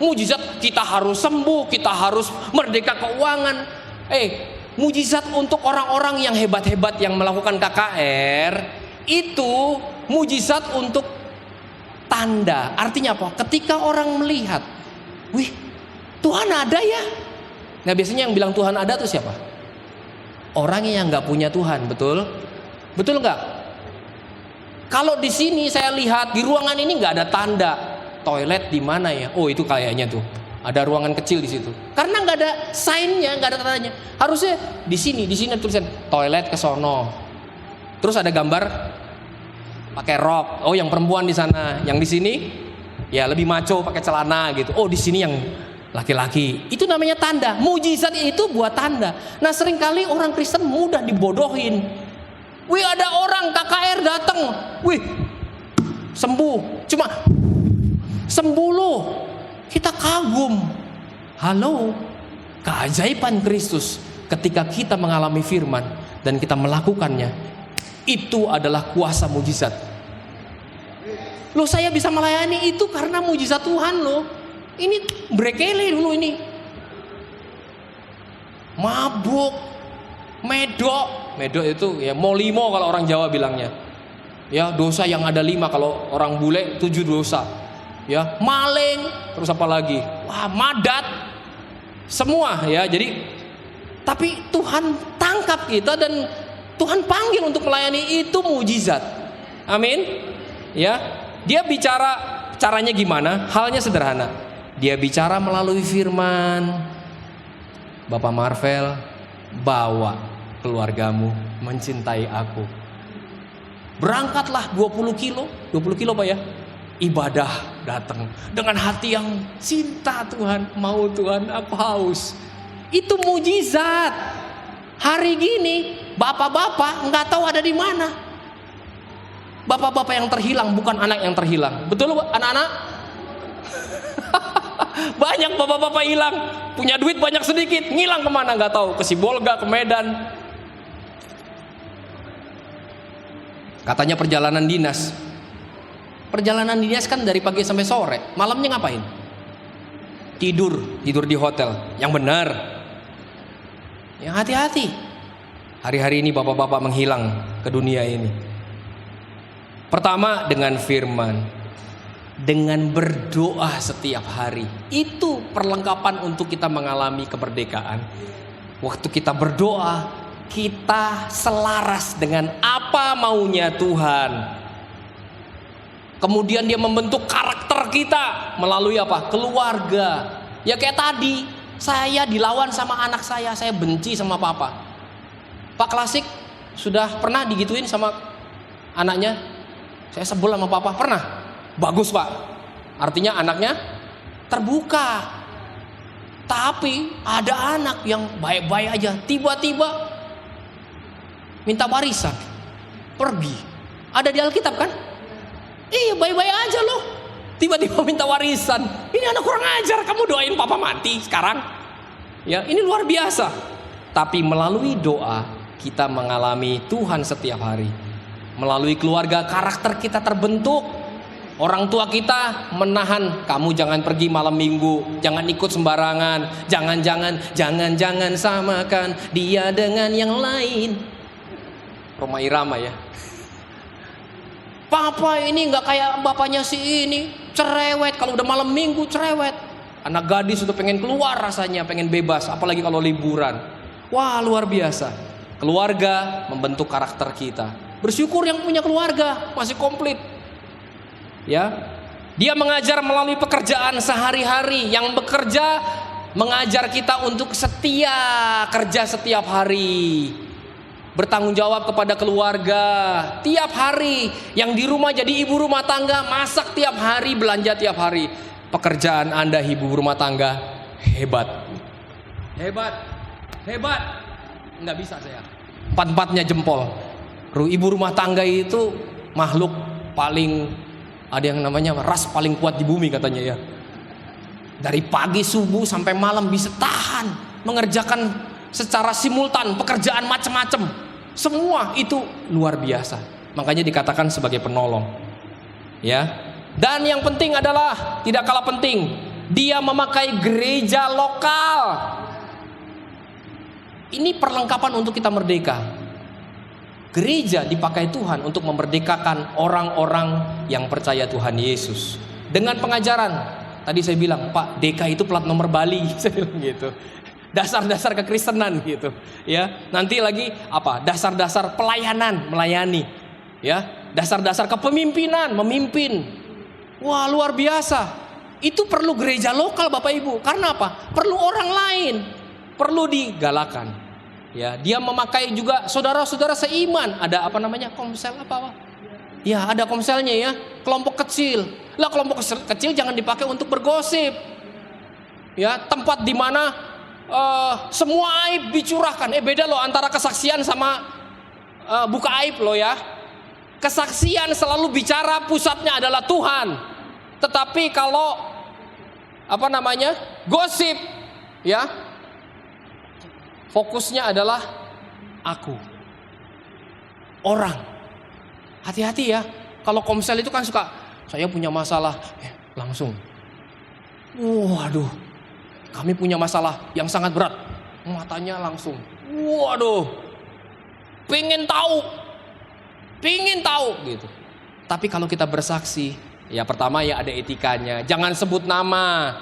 Mujizat kita harus sembuh, kita harus merdeka keuangan. Mujizat untuk orang-orang yang hebat-hebat yang melakukan KKR, itu mujizat untuk tanda. Artinya apa? Ketika orang melihat, wih, Tuhan ada ya. Nah, biasanya yang bilang Tuhan ada tuh siapa? Orang yang nggak punya Tuhan, betul? Betul nggak? Kalau di sini saya lihat di ruangan ini nggak ada tanda toilet di mana ya? Oh, itu kayaknya tuh ada ruangan kecil di situ. Karena nggak ada sign-nya, nggak ada tandanya. Harusnya di sini tulisan toilet ke sono. Terus ada gambar pakai rok. Oh, yang perempuan di sana. Yang di sini ya lebih maco pakai celana gitu. Oh, di sini yang laki-laki. Itu namanya tanda. Mujizat itu buat tanda. Nah, seringkali orang Kristen mudah dibodohin. Wih, ada orang KKR datang. Wih, sembuh. Cuma sembuh loh. Kita kagum. Halo, keajaiban Kristus ketika kita mengalami firman dan kita melakukannya, itu adalah kuasa mujizat. Loh, saya bisa melayani itu karena mujizat Tuhan loh. Ini brekele dulu ini. Mabuk, medok itu ya molimo kalau orang Jawa bilangnya. Ya, dosa yang ada 5, kalau orang bule 7 dosa. Ya, maling, terus apa lagi? Wah, madat. Semua ya. Jadi tapi Tuhan tangkap kita dan Tuhan panggil untuk melayani, itu mujizat. Amin. Ya, dia bicara caranya gimana? Halnya sederhana. Dia bicara melalui firman. Bapak Marvel, bawa keluargamu mencintai aku. Berangkatlah 20 kilo Pak ya. Ibadah datang dengan hati yang cinta Tuhan, mau Tuhan, aku haus. Itu mujizat. Hari gini bapak-bapak nggak tahu ada di mana. Bapak-bapak yang terhilang bukan anak yang terhilang. Betul anak-anak? Banyak bapak-bapak hilang, punya duit banyak sedikit, ngilang kemana nggak tahu, ke Sibolga, ke Medan. Katanya perjalanan dinas. Perjalanan dinas kan dari pagi sampai sore, malamnya ngapain? Tidur di hotel. Yang benar. Yang hati-hati. Hari-hari ini bapak-bapak menghilang ke dunia ini. Pertama dengan firman, dengan berdoa setiap hari. Itu perlengkapan untuk kita mengalami kemerdekaan. Waktu kita berdoa, kita selaras dengan apa maunya Tuhan. Kemudian dia membentuk karakter kita melalui apa? Keluarga. Ya kayak tadi, saya dilawan sama anak saya benci sama papa. Pak Klasik sudah pernah digituin sama anaknya? Saya sebel sama papa, pernah? Bagus Pak. Artinya anaknya terbuka. Tapi ada anak yang baik-baik aja, tiba-tiba minta warisan, pergi. Ada di Alkitab kan? Iya, baik-baik aja loh. Tiba-tiba minta warisan. Ini anak kurang ajar, kamu doain papa mati sekarang. Ya, ini luar biasa. Tapi melalui doa kita mengalami Tuhan setiap hari. Melalui keluarga karakter kita terbentuk. Orang tua kita menahan, kamu jangan pergi malam minggu, jangan ikut sembarangan, jangan samakan dia dengan yang lain. Roma Irama ya. Papa ini nggak kayak bapaknya si ini, cerewet. Kalau udah malam minggu cerewet. Anak gadis sudah pengen keluar rasanya, pengen bebas. Apalagi kalau liburan. Wah, luar biasa. Keluarga membentuk karakter kita. Bersyukur yang punya keluarga masih komplit. Ya, dia mengajar melalui pekerjaan sehari-hari. Yang bekerja mengajar kita untuk setia kerja setiap hari. Bertanggung jawab kepada keluarga tiap hari. Yang di rumah jadi ibu rumah tangga, masak tiap hari, belanja tiap hari. Pekerjaan Anda ibu rumah tangga hebat. Hebat. Nggak bisa saya. Empat-empatnya jempol. Ibu rumah tangga itu makhluk paling, ada yang namanya ras paling kuat di bumi katanya ya. Dari pagi subuh sampai malam bisa tahan mengerjakan secara simultan pekerjaan macam-macam. Semua itu luar biasa. Makanya dikatakan sebagai penolong. Ya. Dan yang penting adalah, tidak kalah penting, dia memakai gereja lokal. Ini perlengkapan untuk kita merdeka. Gereja dipakai Tuhan untuk memerdekakan orang-orang yang percaya Tuhan Yesus. Dengan pengajaran, tadi saya bilang, Pak, DK itu plat nomor Bali, saya bilang gitu. Dasar-dasar kekristenan gitu, ya. Nanti lagi apa? Dasar-dasar pelayanan, melayani, ya. Dasar-dasar kepemimpinan, memimpin. Wah, luar biasa. Itu perlu gereja lokal, Bapak Ibu. Karena apa? Perlu orang lain, perlu digalakan. Ya, dia memakai juga saudara-saudara seiman. Ada apa namanya? Komsel apa? Ya, ada komselnya ya. Kelompok kecil. Lah, kelompok kecil jangan dipakai untuk bergosip. Ya, tempat di mana semua aib dicurahkan. Beda loh antara kesaksian sama buka aib loh ya. Kesaksian selalu bicara pusatnya adalah Tuhan. Tetapi kalau apa namanya? Gosip ya, fokusnya adalah aku. Orang. Hati-hati ya. Kalau komsel itu kan suka, saya punya masalah, langsung. Waduh. Kami punya masalah yang sangat berat. Matanya langsung. Waduh. Pengen tahu gitu. Tapi kalau kita bersaksi, ya pertama ya ada etikanya. Jangan sebut nama.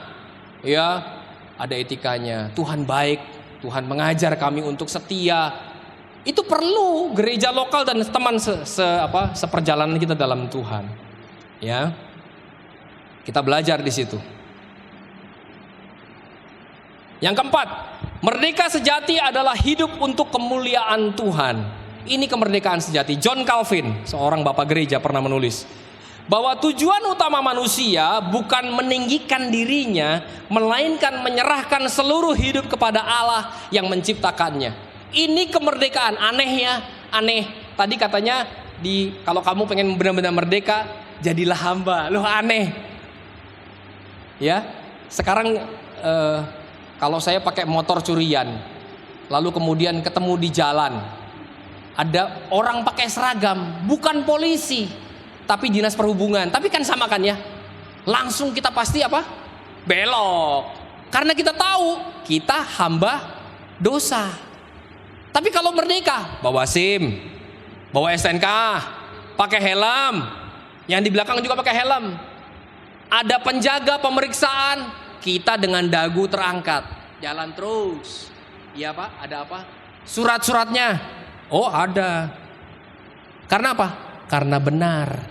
Ya, ada etikanya. Tuhan baik, Tuhan mengajar kami untuk setia. Itu perlu gereja lokal dan teman seperjalanan kita dalam Tuhan. Ya. Kita belajar di situ. Yang keempat, merdeka sejati adalah hidup untuk kemuliaan Tuhan. Ini kemerdekaan sejati. John Calvin, seorang bapak gereja, pernah menulis bahwa tujuan utama manusia bukan meninggikan dirinya, melainkan menyerahkan seluruh hidup kepada Allah yang menciptakannya. Ini kemerdekaan. Aneh. Tadi katanya kalau kamu pengen benar-benar merdeka, jadilah hamba. Loh, aneh. Ya. Sekarang kalau saya pakai motor curian, lalu kemudian ketemu di jalan, ada orang pakai seragam, bukan polisi, tapi dinas perhubungan, tapi kan sama kan ya? Langsung kita pasti apa? Belok. Karena kita tahu kita hamba dosa. Tapi kalau merdeka, bawa SIM, bawa STNK, pakai helm, yang di belakang juga pakai helm. Ada penjaga pemeriksaan, kita dengan dagu terangkat, jalan terus. Iya Pak, ada apa? Surat-suratnya, oh ada. Karena apa? Karena benar.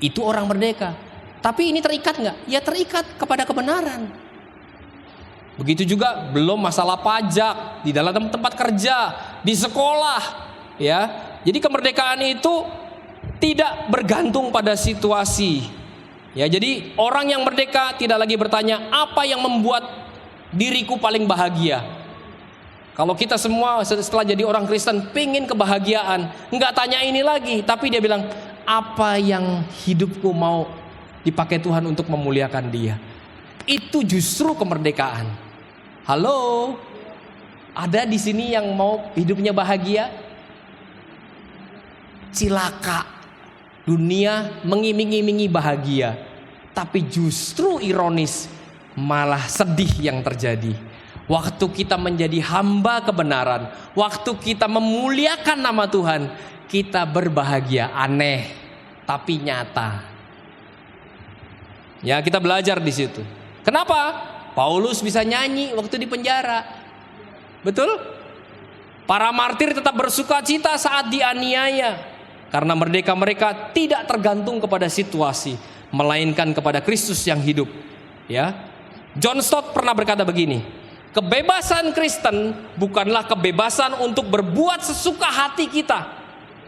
Itu orang merdeka. Tapi ini terikat nggak? Ya terikat kepada kebenaran. Begitu juga belum masalah pajak di dalam tempat kerja, di sekolah, ya. Jadi kemerdekaan itu tidak bergantung pada situasi. Ya, jadi orang yang merdeka tidak lagi bertanya apa yang membuat diriku paling bahagia. Kalau kita semua setelah jadi orang Kristen pengen kebahagiaan, nggak tanya ini lagi, tapi dia bilang apa yang hidupku mau dipakai Tuhan untuk memuliakan Dia. Itu justru kemerdekaan. Halo, ada di sini yang mau hidupnya bahagia? Cilaka. Dunia mengiming-imingi bahagia, tapi justru ironis malah sedih yang terjadi. Waktu kita menjadi hamba kebenaran, waktu kita memuliakan nama Tuhan, kita berbahagia, aneh tapi nyata. Ya, kita belajar di situ. Kenapa? Paulus bisa nyanyi waktu di penjara. Betul? Para martir tetap bersuka cita saat dianiaya. Karena mereka tidak tergantung kepada situasi, melainkan kepada Kristus yang hidup. Ya, John Stott pernah berkata begini, kebebasan Kristen bukanlah kebebasan untuk berbuat sesuka hati kita,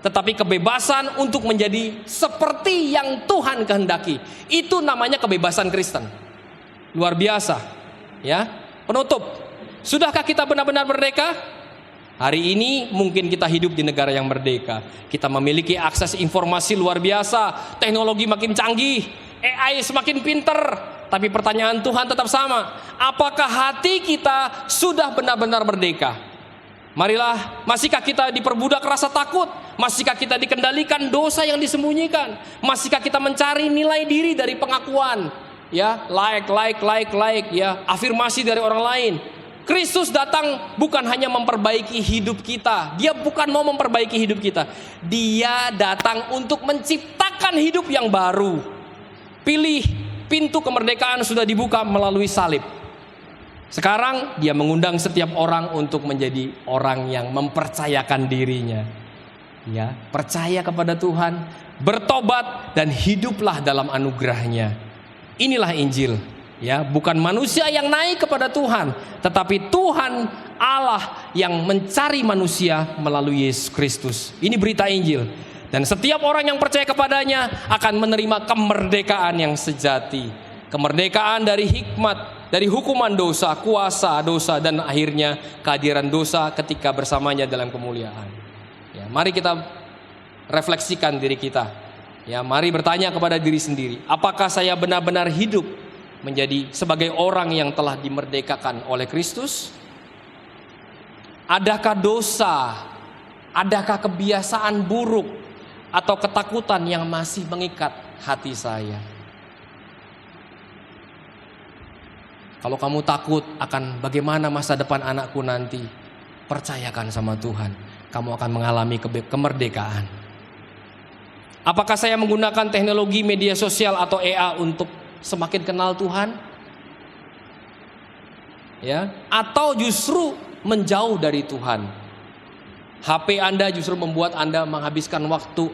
tetapi kebebasan untuk menjadi seperti yang Tuhan kehendaki. Itu namanya kebebasan Kristen. Luar biasa. Ya, penutup. Sudahkah kita benar-benar merdeka? Hari ini mungkin kita hidup di negara yang merdeka. Kita memiliki akses informasi luar biasa, teknologi makin canggih, AI semakin pinter. Tapi pertanyaan Tuhan tetap sama. Apakah hati kita sudah benar-benar merdeka? Marilah, masihkah kita diperbudak rasa takut? Masihkah kita dikendalikan dosa yang disembunyikan? Masihkah kita mencari nilai diri dari pengakuan? Ya, like, ya, afirmasi dari orang lain. Kristus datang bukan hanya memperbaiki hidup kita. Dia bukan mau memperbaiki hidup kita. Dia datang untuk menciptakan hidup yang baru. Pilih, pintu kemerdekaan sudah dibuka melalui salib. Sekarang dia mengundang setiap orang untuk menjadi orang yang mempercayakan dirinya. Ya, percaya kepada Tuhan, bertobat dan hiduplah dalam anugerahnya. Inilah Injil. Ya, bukan manusia yang naik kepada Tuhan, tetapi Tuhan Allah yang mencari manusia melalui Yesus Kristus. Ini berita Injil. Dan setiap orang yang percaya kepadanya akan menerima kemerdekaan yang sejati. Kemerdekaan dari hikmat, dari hukuman dosa, kuasa dosa, dan akhirnya kehadiran dosa ketika bersamanya dalam kemuliaan. Ya, mari kita refleksikan diri kita. Ya, mari bertanya kepada diri sendiri, apakah saya benar-benar hidup menjadi sebagai orang yang telah dimerdekakan oleh Kristus? Adakah dosa, adakah kebiasaan buruk atau ketakutan yang masih mengikat hati saya? Kalau kamu takut akan bagaimana masa depan anakku nanti, percayakan sama Tuhan, kamu akan mengalami kemerdekaan. Apakah saya menggunakan teknologi media sosial atau AI untuk semakin kenal Tuhan? Ya, atau justru menjauh dari Tuhan? HP Anda justru membuat Anda menghabiskan waktu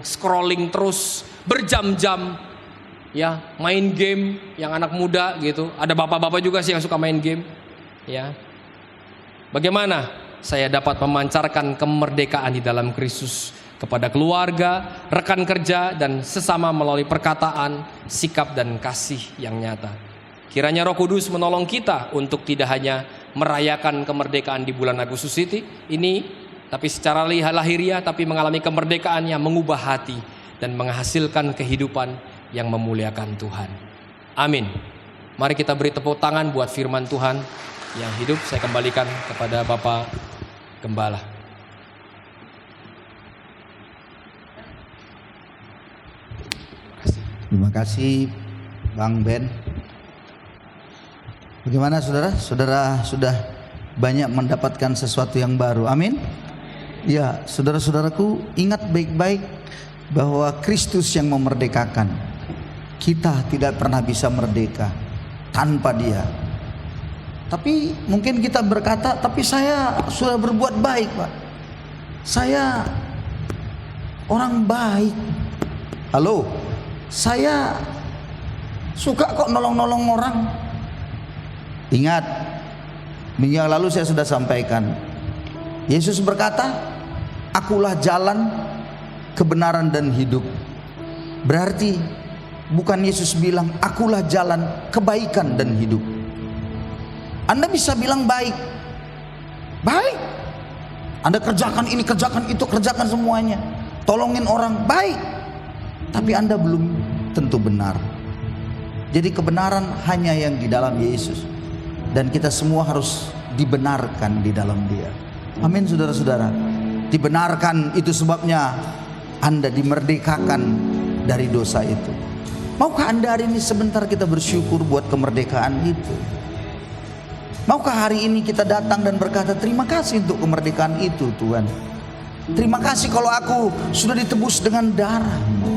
scrolling terus berjam-jam, ya, main game yang anak muda gitu. Ada bapak-bapak juga sih yang suka main game, ya. Bagaimana saya dapat memancarkan kemerdekaan di dalam Kristus kepada keluarga, rekan kerja, dan sesama melalui perkataan, sikap, dan kasih yang nyata. Kiranya Roh Kudus menolong kita untuk tidak hanya merayakan kemerdekaan di bulan Agustus ini, tapi secara lahiriah, tapi mengalami kemerdekaan yang mengubah hati dan menghasilkan kehidupan yang memuliakan Tuhan. Amin. Mari kita beri tepuk tangan buat firman Tuhan yang hidup. Saya kembalikan kepada Bapak Gembala. Terima kasih Bang Ben. Bagaimana saudara? Saudara sudah banyak mendapatkan sesuatu yang baru. Amin. Ya, saudara-saudaraku, ingat baik-baik bahwa Kristus yang memerdekakan. Kita tidak pernah bisa merdeka tanpa Dia. Tapi mungkin kita berkata, tapi saya sudah berbuat baik, Pak. Saya orang baik. Halo, saya suka kok nolong-nolong orang. Ingat, minggu yang lalu saya sudah sampaikan, Yesus berkata, akulah jalan, kebenaran dan hidup. Berarti bukan Yesus bilang, akulah jalan, kebaikan dan hidup. Anda bisa bilang baik, baik. Anda kerjakan ini, kerjakan itu, kerjakan semuanya, tolongin orang, baik. Tapi Anda belum tentu benar. Jadi kebenaran hanya yang di dalam Yesus, dan kita semua harus dibenarkan di dalam Dia. Amin saudara-saudara. Dibenarkan itu sebabnya Anda dimerdekakan dari dosa itu. Maukah Anda hari ini sebentar kita bersyukur buat kemerdekaan itu? Maukah hari ini kita datang dan berkata, terima kasih untuk kemerdekaan itu Tuhan. Terima kasih kalau aku sudah ditebus dengan darah-Mu.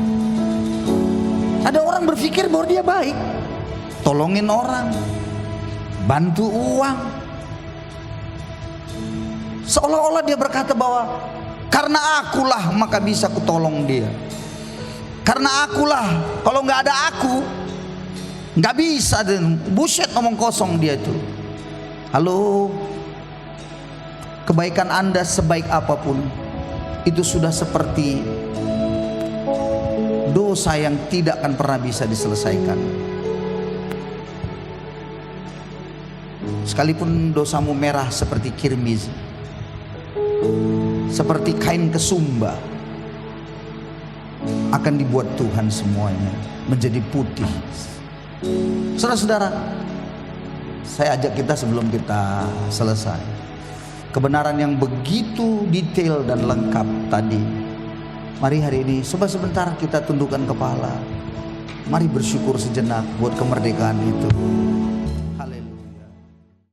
Ada orang berpikir bahwa dia baik, tolongin orang, bantu uang, seolah-olah dia berkata bahwa karena akulah maka bisa kutolong dia. Karena akulah, kalau nggak ada aku nggak bisa. Dan buset, ngomong kosong dia itu. Halo, kebaikan Anda sebaik apapun itu sudah seperti dosa yang tidak akan pernah bisa diselesaikan. Sekalipun dosamu merah seperti kirmiz, seperti kain kesumba, akan dibuat Tuhan semuanya menjadi putih. Saudara-saudara, saya ajak kita sebelum kita selesai, kebenaran yang begitu detail dan lengkap tadi. Mari hari ini coba sebentar kita tundukkan kepala. Mari bersyukur sejenak buat kemerdekaan itu.